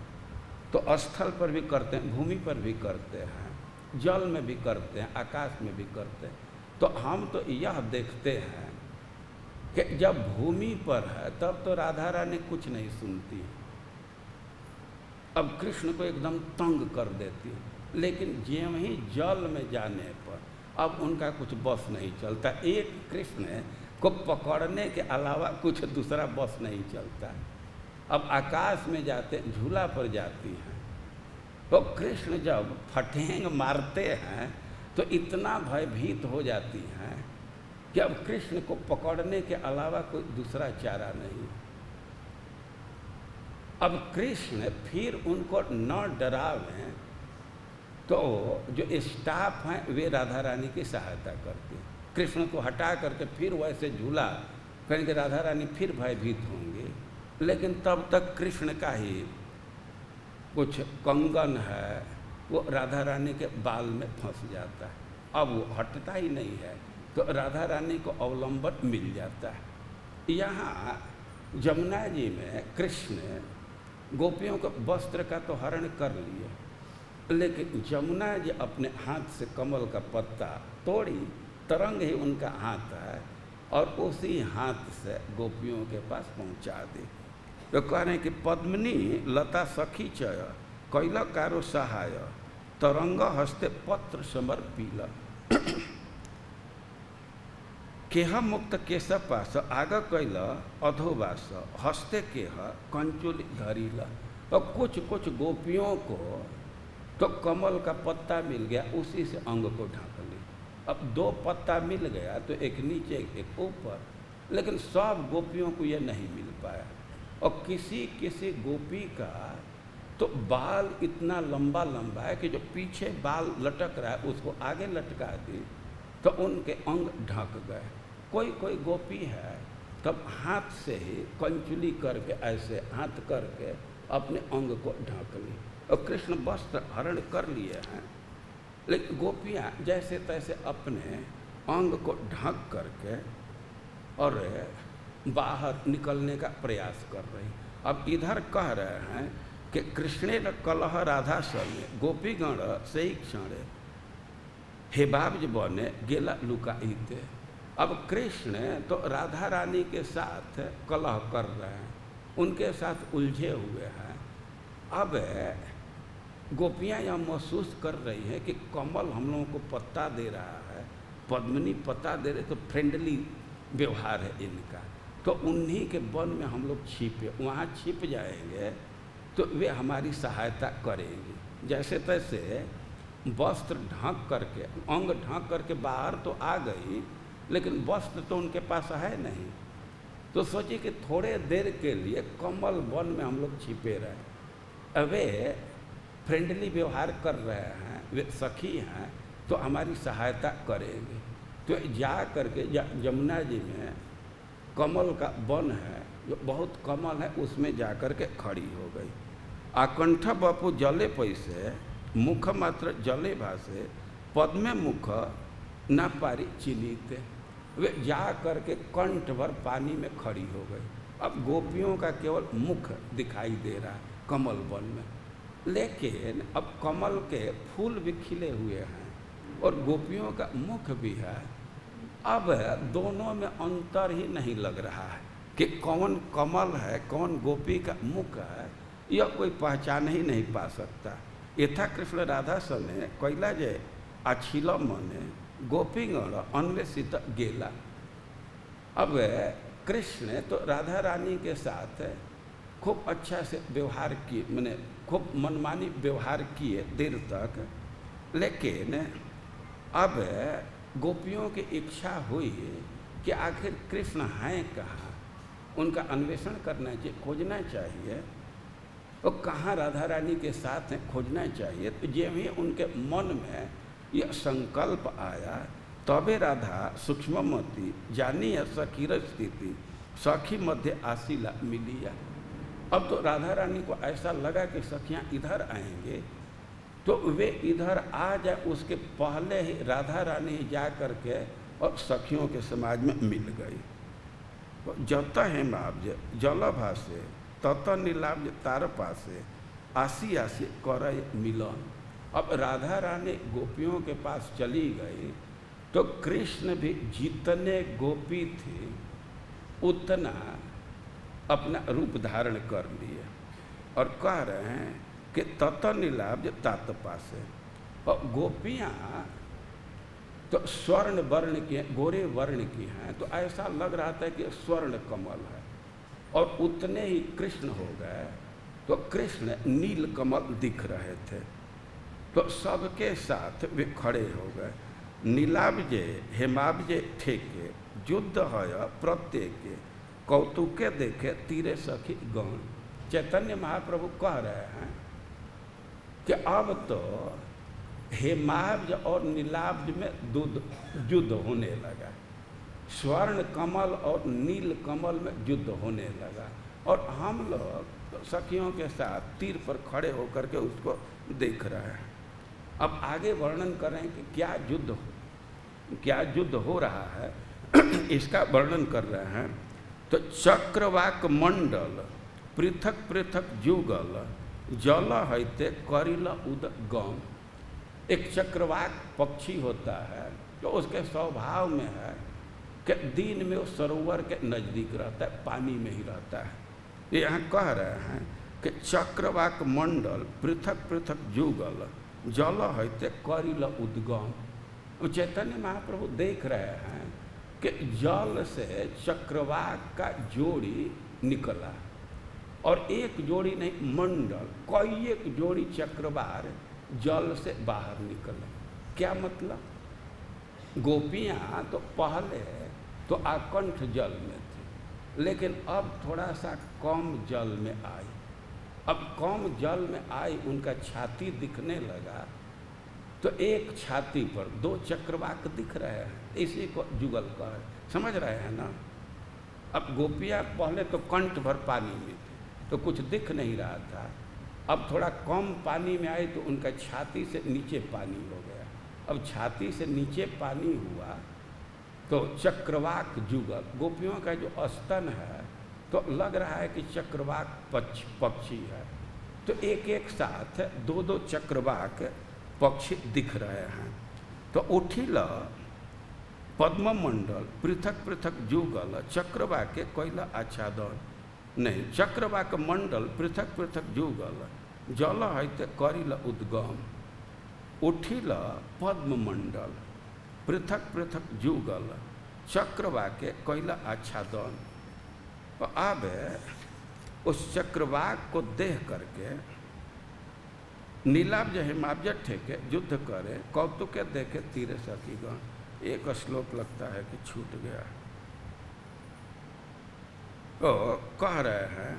A: तो स्थल पर भी करते हैं, भूमि पर भी करते हैं, जल में भी करते हैं, आकाश में भी करते हैं। तो हम तो यह देखते हैं कि जब भूमि पर है तब तो राधा रानी कुछ नहीं सुनती, अब कृष्ण को एकदम तंग कर देती है। लेकिन ज्यों ही जल में जाने पर अब उनका कुछ बस नहीं चलता। एक कृष्ण को पकड़ने के अलावा कुछ दूसरा बस नहीं चलता। अब आकाश में जाते, झूला पर जाती हैं, तो कृष्ण जब फटेंग मारते हैं तो इतना भयभीत हो जाती हैं कि अब कृष्ण को पकड़ने के अलावा कोई दूसरा चारा नहीं। अब कृष्ण फिर उनको न डरावें तो जो स्टाफ हैं वे राधा रानी की सहायता करते हैं। कृष्ण को हटा करके फिर वैसे झूला करेंगे, राधा रानी फिर भयभीत होंगे। लेकिन तब तक कृष्ण का ही कुछ कंगन है वो राधा रानी के बाल में फंस जाता है, अब वो हटता ही नहीं है, तो राधा रानी को अवलंबन मिल जाता है। यहाँ जमुना जी में कृष्ण गोपियों के वस्त्र का तो हरण कर लिए, लेकिन जमुना जी अपने हाथ से कमल का पत्ता तोड़ी, तरंग ही उनका हाथ है और उसी हाथ से गोपियों के पास पहुंचा दी। तो कह रहे हैं कि पद्मिनी लता सखी चय कैल कारो सहाय तरंग हस्ते पत्र समर पीला केह मुक्त केश पास आग कैल अधोवास हस्ते केह कंचुल धरीला। और कुछ कुछ गोपियों को तो कमल का पत्ता मिल गया, उसी से अंग को ढक ली। अब 2 पत्ता मिल गया तो एक नीचे एक ऊपर, लेकिन सब गोपियों को यह नहीं मिल पाया। और किसी किसी गोपी का तो बाल इतना लंबा लंबा है कि जो पीछे बाल लटक रहा है उसको आगे लटका दी तो उनके अंग ढक गए। कोई कोई गोपी है तब हाथ से ही कंचुली करके ऐसे हाथ करके अपने अंग को ढक ली। और कृष्ण वस्त्र हरण कर लिए हैं, लेकिन गोपियाँ जैसे तैसे अपने अंग को ढक करके और बाहर निकलने का प्रयास कर रही। अब इधर कह रहे हैं कि कृष्णे न कलह राधा सने गोपीगण से क्षण हे बाब्ज बने गेला लुकाईते। अब कृष्ण तो राधा रानी के साथ कलह कर रहे हैं, उनके साथ उलझे हुए हैं। अब गोपियाँ यह महसूस कर रही हैं कि कमल हम लोगों को पत्ता दे रहा है, पद्मिनी पत्ता दे रहे, तो फ्रेंडली व्यवहार है इनका, तो उन्हीं के वन में हम लोग छिपे, वहाँ छिप जाएंगे तो वे हमारी सहायता करेंगे। जैसे तैसे वस्त्र ढक करके, अंग ढक करके बाहर तो आ गई, लेकिन वस्त्र तो उनके पास है नहीं, तो सोचिए कि थोड़े देर के लिए कमल वन में हम लोग छिपे रहे। वे फ्रेंडली व्यवहार कर रहे हैं, वे सखी हैं तो हमारी सहायता करेंगे। तो जा करके जमुना जी में कमल का वन है, जो बहुत कमल है, उसमें जा कर के खड़ी हो गई। आकंठ बपु जले पैसे मुख मात्र जले भासे पद्मे मुख न पारी चिनीते। वे जा करके कंठ भर पानी में खड़ी हो गई। अब गोपियों का केवल मुख दिखाई दे रहा है कमल वन में, लेकिन अब कमल के फूल भी खिले हुए हैं और गोपियों का मुख भी है। अब दोनों में अंतर ही नहीं लग रहा है कि कौन कमल है कौन गोपी का मुख है, यह कोई पहचान ही नहीं पा सकता। यथा कृष्ण राधा सने कैला जे अछिल मने गोपीगण अन्वेषित गेला। अब कृष्ण तो राधा रानी के साथ खूब अच्छा से व्यवहार किए, मैंने खूब मनमानी व्यवहार किए देर तक, लेकिन अब गोपियों की इच्छा हुई कि आखिर कृष्ण हैं कहाँ, उनका अन्वेषण करना चाहिए, खोजना चाहिए, और कहाँ राधा रानी के साथ हैं खोजना चाहिए। तो जब ही उनके मन में यह संकल्प आया तबे राधा सूक्ष्ममती जानी सखीर स्थिति सखी मध्य आशीला मिलिया। अब तो राधा रानी को ऐसा लगा कि सखियाँ इधर आएंगे तो वे इधर आ जाए, उसके पहले ही राधा रानी जा कर के और सखियों के समाज में मिल गई। जत हेमाब्ज जल भासे तत नीलाब्ज तार पासे आसी आसी करय मिलन। अब राधा रानी गोपियों के पास चली गई तो कृष्ण भी जितने गोपी थे उतना अपना रूप धारण कर लिए और कह रहे हैं कि तत नीलाब्ज तात पासे। और गोपियाँ तो स्वर्ण वर्ण की, गोरे वर्ण की हैं, तो ऐसा लग रहा था कि स्वर्ण कमल है, और उतने ही कृष्ण हो गए तो कृष्ण नील कमल दिख रहे थे। तो सबके साथ वे खड़े हो गए। नीलाब्जे हेमाब्जे ठेके युद्ध है प्रत्येके कौतुके देखे तीरे सखी गण। चैतन्य महाप्रभु कह रहे हैं कि अब तो हेमाब्ज और नीलाब्ज में युद्ध होने लगा, स्वर्ण कमल और नील कमल में युद्ध होने लगा, और हम लोग सखियों के साथ तीर पर खड़े होकर के उसको देख रहे हैं। अब आगे वर्णन करें कि क्या युद्ध हो रहा है, इसका वर्णन कर रहे हैं। तो चक्रवाक मंडल पृथक पृथक जुगल जल हैते करिल उद गम। एक चक्रवाक पक्षी होता है तो उसके स्वभाव में है कि दिन में वो सरोवर के नज़दीक रहता है, पानी में ही रहता है। ये यहाँ कह रहे हैं कि चक्रवाक मंडल पृथक पृथक जुगल जल हैते करिल उद्गम। चैतन्य महाप्रभु देख रहे हैं कि जल से चक्रवाक का जोड़ी निकला, और एक जोड़ी नहीं मंडल कई एक जोड़ी चक्रवार जल से बाहर निकला। क्या मतलब, गोपियाँ तो पहले तो आकंठ जल में थी, लेकिन अब थोड़ा सा कम जल में आई। अब कम जल में आई, उनका छाती दिखने लगा, तो एक छाती पर दो चक्रवाक दिख रहे हैं, इसी को जुगल कह, समझ रहे हैं ना। अब गोपियाँ पहले तो कंठ भर पानी में थी तो कुछ दिख नहीं रहा था, अब थोड़ा कम पानी में आई तो उनका छाती से नीचे पानी हो गया। अब छाती से नीचे पानी हुआ तो चक्रवाक जुगल, गोपियों का जो स्तन है तो लग रहा है कि चक्रवाक पक्षी है। तो एक एक साथ दो दो चक्रवाक पक्षी दिख रहे हैं। तो उठिल पद्म मंडल पृथक पृथक जुगल चक्रवाके कोयला आच्छादन। नहीं, चक्रवाक मंडल पृथक पृथक जुगल जल हैते करिल उद्गम। उठिल पद्म मंडल पृथक पृथक जुगल चक्रवाके कोयला आच्छादन। तो अब उस चक्रवाक को देख करके नीलाब्ज हेमाब्ज ठेके युद्ध करे कौतुके देखे तीरे सखीगण। एक श्लोक लगता है कि छूट गया। तो कह रहे हैं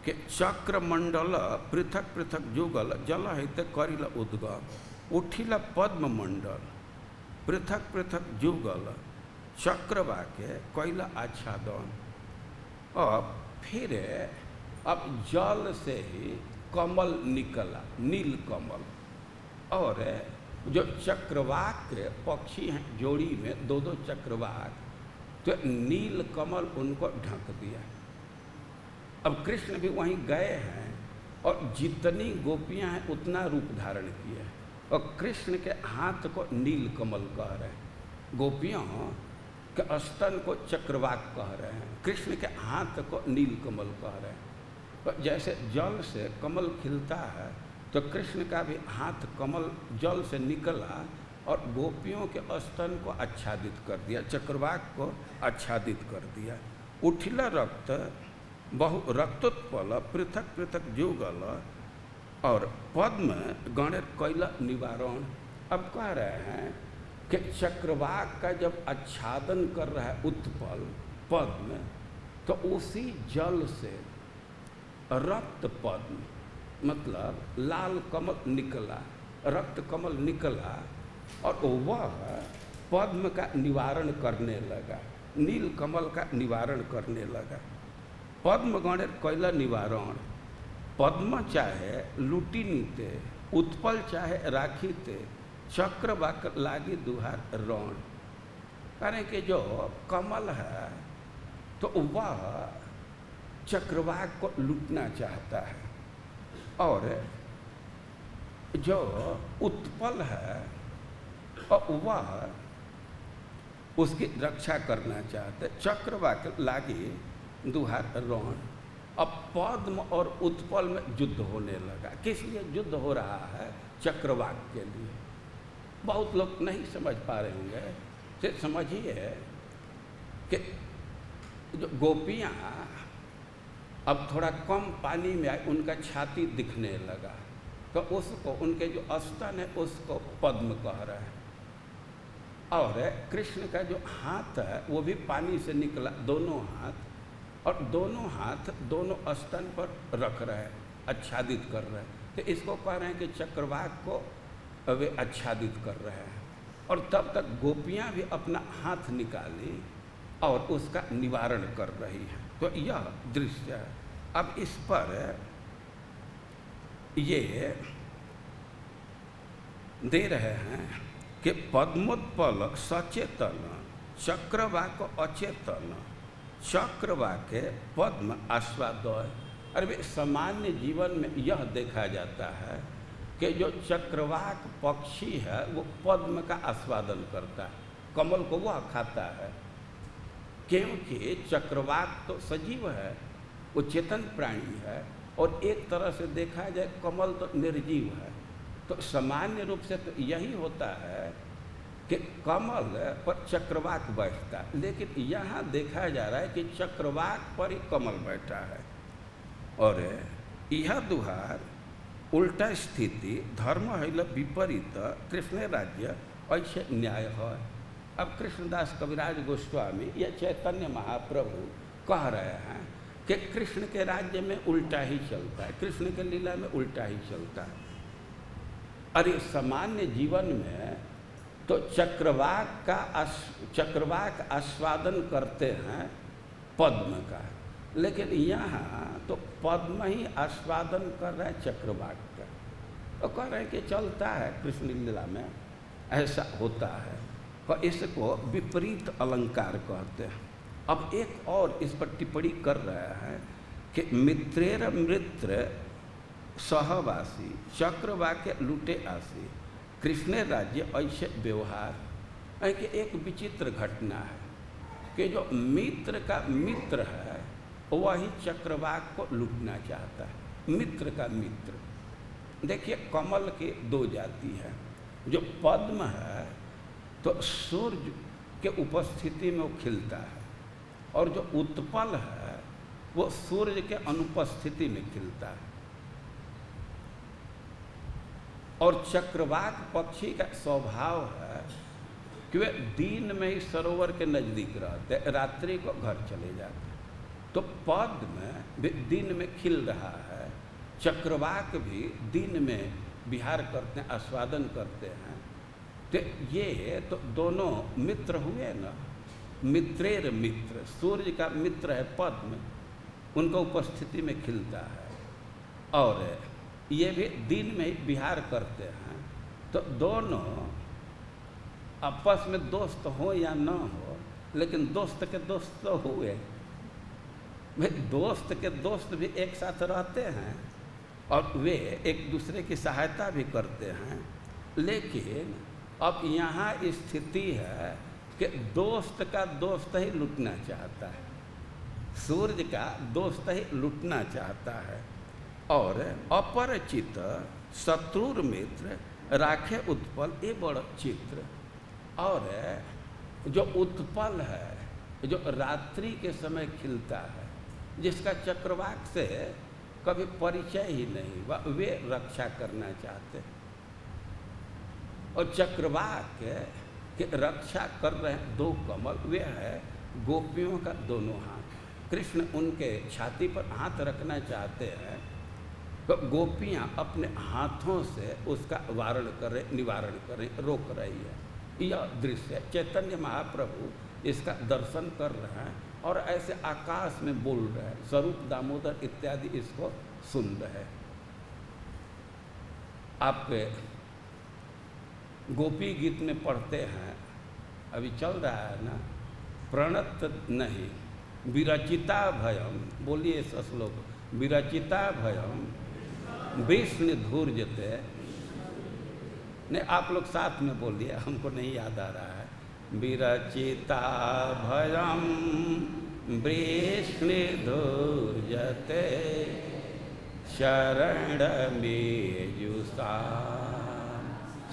A: कि चक्र मंडल पृथक पृथक जुगल जल हिते करिल उद्गम। उठिल पद्म मंडल पृथक पृथक जुगल चक्रवाके कोयला आच्छादन। अब फिर अब जल से ही कमल निकला, नील कमल, और जो चक्रवाक पक्षी हैं जोड़ी में दो दो चक्रवाक, तो नील कमल उनको ढक दिया। अब कृष्ण भी वहीं गए हैं और जितनी गोपियां हैं उतना रूप धारण किया है। और कृष्ण के हाथ को नील कमल कह रहे हैं, गोपियों के स्तन को चक्रवाक कह रहे हैं, कृष्ण के हाथ को नील कमल कह रहे हैं। तो जैसे जल से कमल खिलता है तो कृष्ण का भी हाथ कमल जल से निकला और गोपियों के स्तन को आच्छादित कर दिया, चक्रवाक को आच्छादित कर दिया। उठिल रक्त बहु रक्तोत्पल पृथक पृथक जुगल और पद्म गणेर कैल निवारण। अब कह रहे हैं कि चक्रवाक का जब आच्छादन कर रहा है उत्पल पद्म, तो उसी जल से रक्त पद्म मतलब लाल कमल निकला, रक्त कमल निकला और वह पद्म का निवारण करने लगा, नील कमल का निवारण करने लगा। पद्म गणेर कैला निवारण, पद्म चाहे लुटी नीते, उत्पल चाहे राखीते, चक्रवाक लागी दुहार रण। कारण कि जो कमल है तो वह चक्रवाक को लूटना चाहता है और जो उत्पल है और वह उसकी रक्षा करना चाहते, चक्रवाक लागी दुहार रण। अब पद्म और उत्पल में युद्ध होने लगा। किस लिए युद्ध हो रहा है? चक्रवाक के लिए। बहुत लोग नहीं समझ पा रहे होंगे, तो समझिए कि जो गोपियाँ अब थोड़ा कम पानी में आई, उनका छाती दिखने लगा, तो उसको उनके जो स्तन है उसको पद्म कह रहे हैं। और कृष्ण का जो हाथ है वो भी पानी से निकला, दोनों हाथ, और दोनों हाथ दोनों स्तन पर रख रहे हैं, आच्छादित कर रहे हैं। तो इसको कह रहे हैं कि चक्रवाक को वे आच्छादित कर रहे हैं। और तब तक गोपियाँ भी अपना हाथ निकाली और उसका निवारण कर रही हैं। तो यह दृश्य है। अब इस पर ये दे रहे हैं कि पद्मोत्पल सचेतन चक्रवाक अचेतन चक्रवाके पद्म आस्वादय। अरे सामान्य जीवन में यह देखा जाता है कि जो चक्रवाक पक्षी है वो पद्म का आस्वादन करता है, कमल को वह खाता है, क्योंकि चक्रवाक तो सजीव है, वो चेतन प्राणी है। और एक तरह से देखा जाए कमल तो निर्जीव है। तो सामान्य रूप से तो यही होता है कि कमल पर चक्रवाक बैठता है, लेकिन यहाँ देखा जा रहा है कि चक्रवाक पर ही कमल बैठा है। और यह दुहार उल्टा स्थिति धर्म हैल विपरीत कृष्ण राज्य ऐसे न्याय है। अब कृष्णदास कविराज गोस्वामी या चैतन्य महाप्रभु कह रहे हैं कि कृष्ण के राज्य में उल्टा ही चलता है, कृष्ण के लीला में उल्टा ही चलता है। अरे सामान्य जीवन में तो चक्रवाक आस्वादन करते हैं पद्म का, लेकिन यहाँ तो पद्म ही आस्वादन कर रहा है चक्रवाक का। तो कह रहे हैं कि चलता है कृष्ण लीला में, ऐसा होता है। और इसको विपरीत अलंकार कहते हैं। अब एक और इस पर टिप्पणी कर रहा है कि मित्रेर मित्र सहवासी चक्रवाके लूटे आसी कृष्ण राज्य ऐसे व्यवहार। कि एक विचित्र घटना है कि जो मित्र का मित्र है वही चक्रवाक को लूटना चाहता है। मित्र का मित्र, देखिए कमल की दो जाति है। जो पद्म है तो सूर्य के उपस्थिति में वो खिलता है, और जो उत्पल है वो सूर्य के अनुपस्थिति में खिलता है। और चक्रवाक पक्षी का स्वभाव है कि वे दिन में ही सरोवर के नज़दीक रहते, रात्रि को घर चले जाते। तो पद्म भी दिन में खिल रहा है, चक्रवाक भी दिन में विहार करते हैं, आस्वादन करते हैं। तो ये तो दोनों मित्र हुए ना, मित्रेर मित्र, सूर्य का मित्र है पद्म, उनका उपस्थिति में खिलता है, और ये भी दिन में ही विहार करते हैं। तो दोनों आपस में दोस्त हो या न हो, लेकिन दोस्त के दोस्त तो हुए। भाई दोस्त के दोस्त भी एक साथ रहते हैं, और वे एक दूसरे की सहायता भी करते हैं। लेकिन अब यहाँ स्थिति है कि दोस्त का दोस्त ही लूटना चाहता है, सूर्य का दोस्त ही लूटना चाहता है। और अपरिचित शत्रुर मित्र राखे उत्पल ये बड़ चित्र। और जो उत्पल है, जो रात्रि के समय खिलता है, जिसका चक्रवाक से कभी परिचय ही नहीं हुआ, वे रक्षा करना चाहते हैं। और चक्रवाक के रक्षा कर रहे हैं दो कमल, वे है गोपियों का दोनों हाथ। कृष्ण उनके छाती पर हाथ रखना चाहते हैं, तो गोपियाँ अपने हाथों से उसका वारण कर रहे, निवारण कर रही, रोक रही है। यह दृश्य चैतन्य महाप्रभु इसका दर्शन कर रहे हैं और ऐसे आकाश में बोल रहे हैं, स्वरूप दामोदर इत्यादि इसको सुन रहे हैं। आप गोपी गीत में पढ़ते हैं, अभी चल रहा है ना, प्रणत नहीं विरचिता भयम, बोलिए इस श्लोक, विरचिता भयम विष्णु धूर्जते। नहीं, आप लोग साथ में बोलिए, हमको नहीं याद आ रहा है। विरचिता भयम विष्णु धूर्जते शरण में जुषा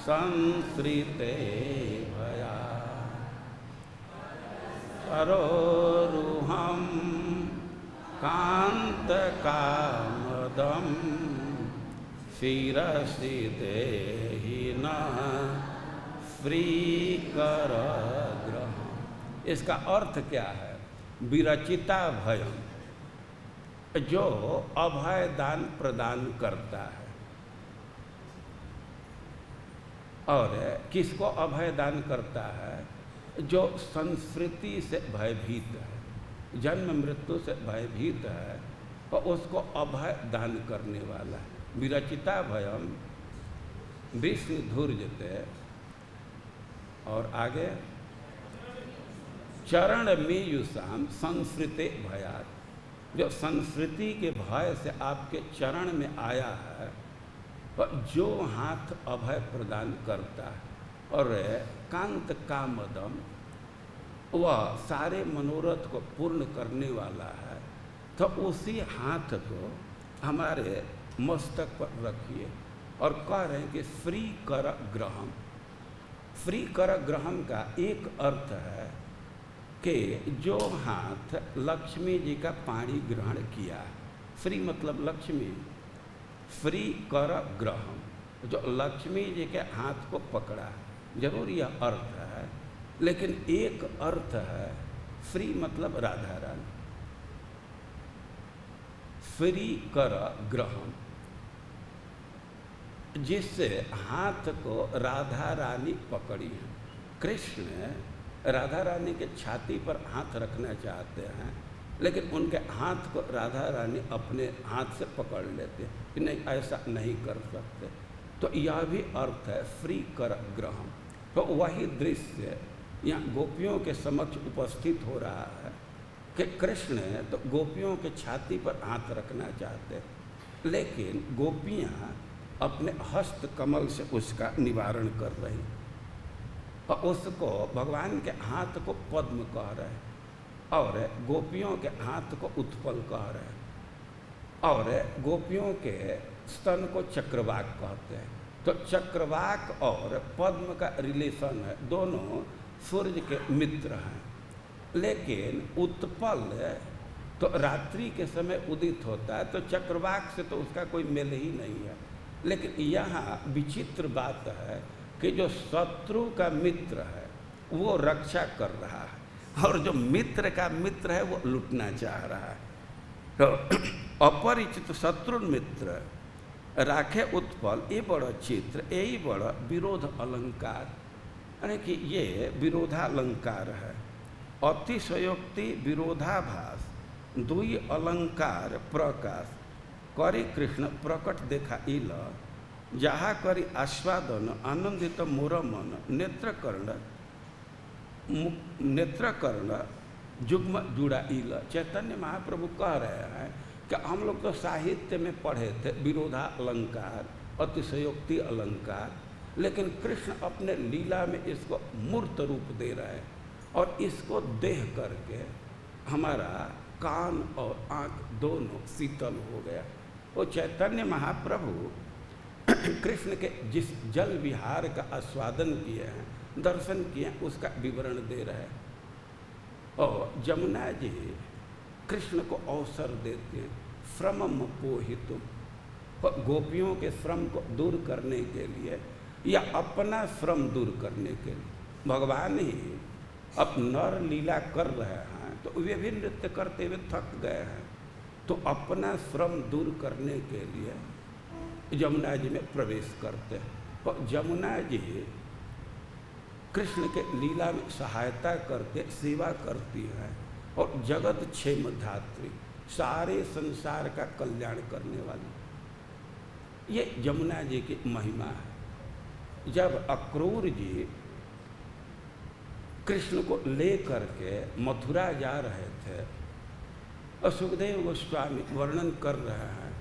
A: संसृते भया सरोरुहम कांत कामदम शिरसि देहि न श्रीकर ग्रह। इसका अर्थ क्या है? विरचिता भयम, जो अभय दान प्रदान करता है। और किसको अभय दान करता है? जो संस्कृति से भयभीत है, जन्म मृत्यु से भयभीत है, और उसको अभय दान करने वाला है। विरचिता भयम विष्णु धूर्जते, और आगे चरण में युषाम संस्कृते भयात, जो संस्कृति के भय से आपके चरण में आया है, जो हाथ अभय प्रदान करता है। और कांत कामदम, वह सारे मनोरथ को पूर्ण करने वाला है, तो उसी हाथ को हमारे मस्तक पर रखिए। और कह रहे हैं कि श्री कर ग्रहम। श्री कर ग्रहम का एक अर्थ है कि जो हाथ लक्ष्मी जी का पाणी ग्रहण किया, श्री मतलब लक्ष्मी, श्री कर ग्रहम, जो लक्ष्मी जी के हाथ को पकड़ा। जरूर यह अर्थ है, लेकिन एक अर्थ है श्री मतलब राधा रानी। श्री कर ग्रहम, जिससे हाथ को राधा रानी पकड़ी है। कृष्ण राधा रानी के छाती पर हाथ रखना चाहते हैं, लेकिन उनके हाथ को राधा रानी अपने हाथ से पकड़ लेते हैं कि नहीं, ऐसा नहीं कर सकते। तो यह भी अर्थ है श्री कर ग्रहम। तो वही दृश्य यहाँ गोपियों के समक्ष उपस्थित हो रहा है कि कृष्ण तो गोपियों के छाती पर हाथ रखना चाहते हैं, लेकिन गोपियाँ अपने हस्त कमल से उसका निवारण कर रही, और उसको भगवान के हाथ को पद्म कह रहे हैं, और गोपियों के हाथ को उत्पल कह रहे हैं, और गोपियों के स्तन को चक्रवाक कहते हैं। तो चक्रवाक और पद्म का रिलेशन है, दोनों सूर्य के मित्र हैं। लेकिन उत्पल तो रात्रि के समय उदित होता है, तो चक्रवाक से तो उसका कोई मेल ही नहीं है। लेकिन यहाँ विचित्र बात है कि जो शत्रु का मित्र है वो रक्षा कर रहा है, और जो मित्र का मित्र है वो लूटना चाह रहा है। तो अपरिचित शत्रु मित्र राखे उत्पल, ये बड़ा चित्र, यही बड़ा विरोध अलंकार, यानी कि ये विरोधालंकार है। अतिशयोक्ति विरोधाभास दुई अलंकार प्रकाश, करी कृष्ण प्रकट देखा इल, जहा करी आस्वादन आनंदित मोर मन, नेत्र कर्ण जुग्म जुड़ा इल। चैतन्य महाप्रभु कह रहे हैं कि हम लोग तो साहित्य में पढ़े थे विरोधा अलंकार, अतिशयोक्ति अलंकार, लेकिन कृष्ण अपने लीला में इसको मूर्त रूप दे रहा है और इसको देख करके हमारा कान और आँख दोनों शीतल हो गया। वो चैतन्य महाप्रभु कृष्ण के जिस जल विहार का आस्वादन किए हैं, दर्शन किए हैं, उसका विवरण दे रहे हैं। और जमुना जी कृष्ण को अवसर देते हैं श्रमम पोहितुम, गोपियों के श्रम को दूर करने के लिए या अपना श्रम दूर करने के लिए। भगवान ही अब नर लीला कर रहे हैं तो वे भी नृत्य करते हुए थक गए हैं, तो अपना श्रम दूर करने के लिए जमुना जी में प्रवेश करते हैं। और जमुना जी कृष्ण के लीला में सहायता करके सेवा करती है और जगत क्षेम धात्री, सारे संसार का कल्याण करने वाली, ये जमुना जी की महिमा है। जब अक्रूर जी कृष्ण को ले करके मथुरा जा रहे थे और सुखदेव गोस्वामी वर्णन कर रहे हैं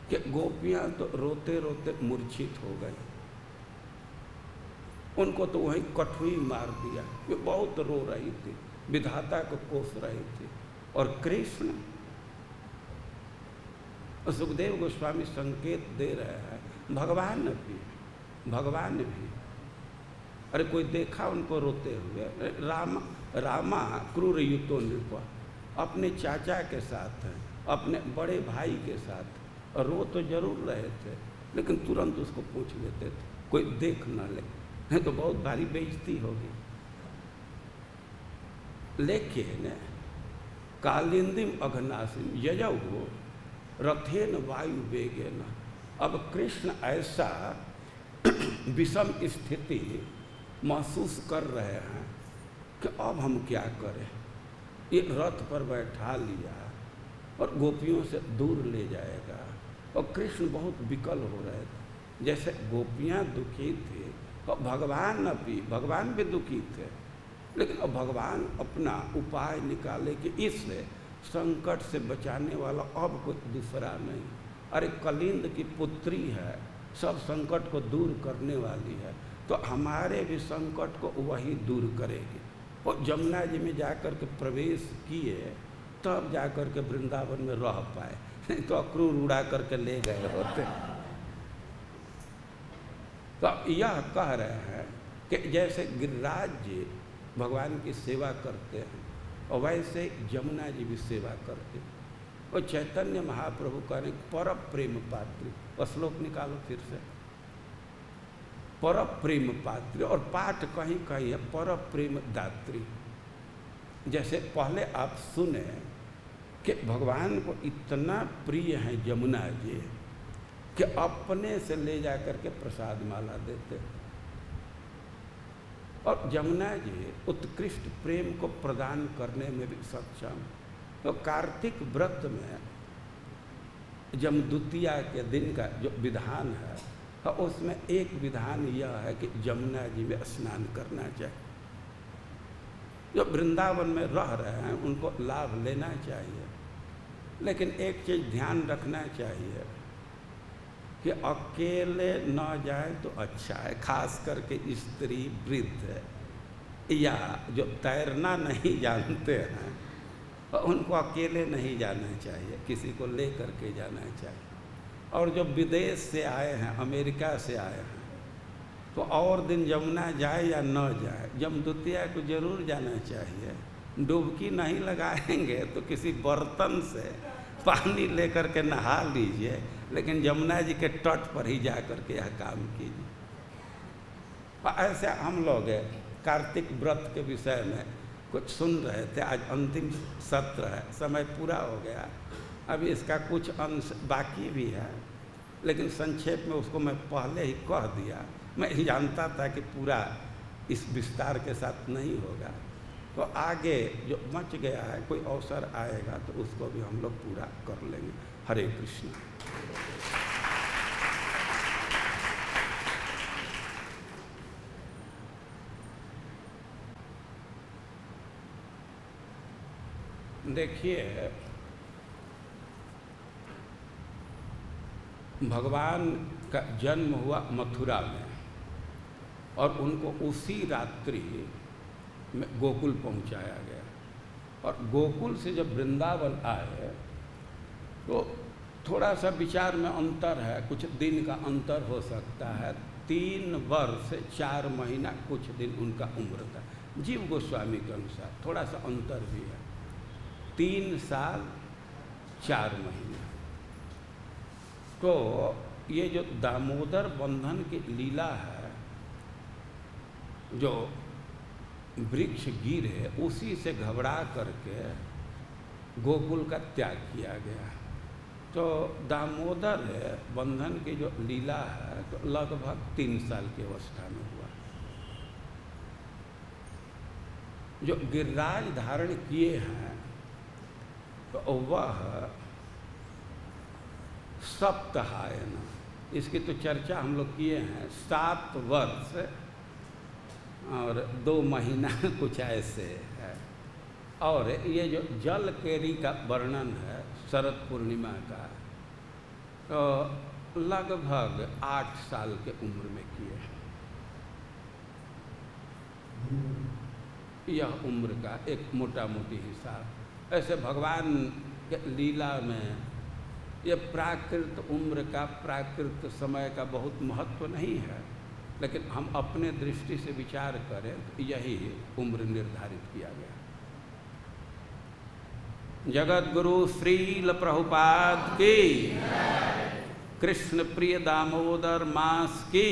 A: कि गोपियां तो रोते रोते मूर्छित हो गई, उनको तो वहीं कठुई मार दिया, वे बहुत रो रही थी, विधाता को कोस रही थी। और कृष्ण, सुखदेव गोस्वामी संकेत दे रहे हैं भगवान भी अरे कोई देखा उनको रोते हुए? रामा क्रूर युतो नृप, अपने चाचा के साथ हैं, अपने बड़े भाई के साथ, और रो तो जरूर रहे थे लेकिन तुरंत उसको पूछ लेते थे कोई देख ना ले, नहीं तो बहुत भारी बेइज्जती होगी। लेकिन कालिंदिम अघनासिम यजौ रथेन वायु वेगेन, अब कृष्ण ऐसा विषम स्थिति महसूस कर रहे हैं कि अब हम क्या करें। ये रथ पर बैठा लिया और गोपियों से दूर ले जाएगा, और कृष्ण बहुत विकल हो रहे थे। जैसे गोपियां दुखी थे और भगवान भी दुखी थे, लेकिन अब भगवान अपना उपाय निकाले कि इस संकट से बचाने वाला अब कोई दूसरा नहीं। अरे कलिंद की पुत्री है, सब संकट को दूर करने वाली है, तो हमारे भी संकट को वही दूर करेगी। और जमुना जी में जाकर के प्रवेश किए तब जाकर के वृंदावन में रह पाए, नहीं तो अक्रूर उड़ा करके ले गए होते। तो यह कह रहे हैं कि जैसे गिरिराज जी भगवान की सेवा करते हैं और वैसे जमुना जी भी सेवा करते हैं। और चैतन्य महाप्रभु का पर प्रेम पात्री, और श्लोक निकालो फिर से, पर प्रेम पात्री, और पाठ कहीं कहीं है पर प्रेम दात्री। जैसे पहले आप सुने कि भगवान को इतना प्रिय है जमुना जी कि अपने से ले जा करके प्रसाद माला देते, और जमुना जी उत्कृष्ट प्रेम को प्रदान करने में भी सक्षम। तो कार्तिक व्रत में जमदूतिया के दिन का जो विधान है, उसमें एक विधान यह है कि जमुना जी में स्नान करना चाहिए। जो वृंदावन में रह रहे हैं उनको लाभ लेना चाहिए, लेकिन एक चीज़ ध्यान रखना चाहिए कि अकेले न जाए तो अच्छा है, खास करके स्त्री, वृद्ध या जो तैरना नहीं जानते हैं उनको अकेले नहीं जाना चाहिए, किसी को ले करके जाना चाहिए। और जो विदेश से आए हैं, अमेरिका से आए हैं, तो और दिन जमुना जाए या न जाए, जमदूतिया को जरूर जाना चाहिए। डुबकी नहीं लगाएंगे तो किसी बर्तन से पानी लेकर के नहा लीजिए, लेकिन जमुना जी के तट पर ही जा कर के यह काम कीजिए। ऐसे हम लोग कार्तिक व्रत के विषय में कुछ सुन रहे थे। आज अंतिम सत्र है, समय पूरा हो गया, अभी इसका कुछ अंश बाकी भी है, लेकिन संक्षेप में उसको मैं पहले ही कह दिया। मैं जानता था कि पूरा इस विस्तार के साथ नहीं होगा, तो आगे जो बच गया है कोई अवसर आएगा तो उसको भी हम लोग पूरा कर लेंगे। हरे कृष्ण। देखिए, भगवान का जन्म हुआ मथुरा में और उनको उसी रात्रि में गोकुल पहुंचाया गया। और गोकुल से जब वृंदावन आए तो थोड़ा सा विचार में अंतर है, कुछ दिन का अंतर हो सकता है। 3 वर्ष 4 महीना कुछ दिन उनका उम्र था, जीव गोस्वामी के अनुसार थोड़ा सा अंतर भी है। 3 साल 4 महीने। तो ये जो दामोदर बंधन की लीला है, जो वृक्ष गिरे उसी से घबरा करके गोकुल का त्याग किया गया। तो दामोदर बंधन की जो लीला है तो लगभग 3 साल की अवस्था में हुआ। जो गिरिराज धारण किए हैं तो वह सप्ताहायन, इसकी तो चर्चा हम लोग किए हैं। 7 वर्ष और 2 महीना कुछ ऐसे है। और ये जो जल केरी का वर्णन है शरद पूर्णिमा का, तो लगभग 8 साल के उम्र में किए। यह उम्र का एक मोटा मोटी हिसाब। ऐसे भगवान के लीला में ये प्राकृत उम्र का, प्राकृत समय का बहुत महत्व नहीं है, लेकिन हम अपने दृष्टि से विचार करें तो यही उम्र निर्धारित किया गया। जगत गुरु श्रील प्रभुपाद की, कृष्ण प्रिय दामोदर मास की।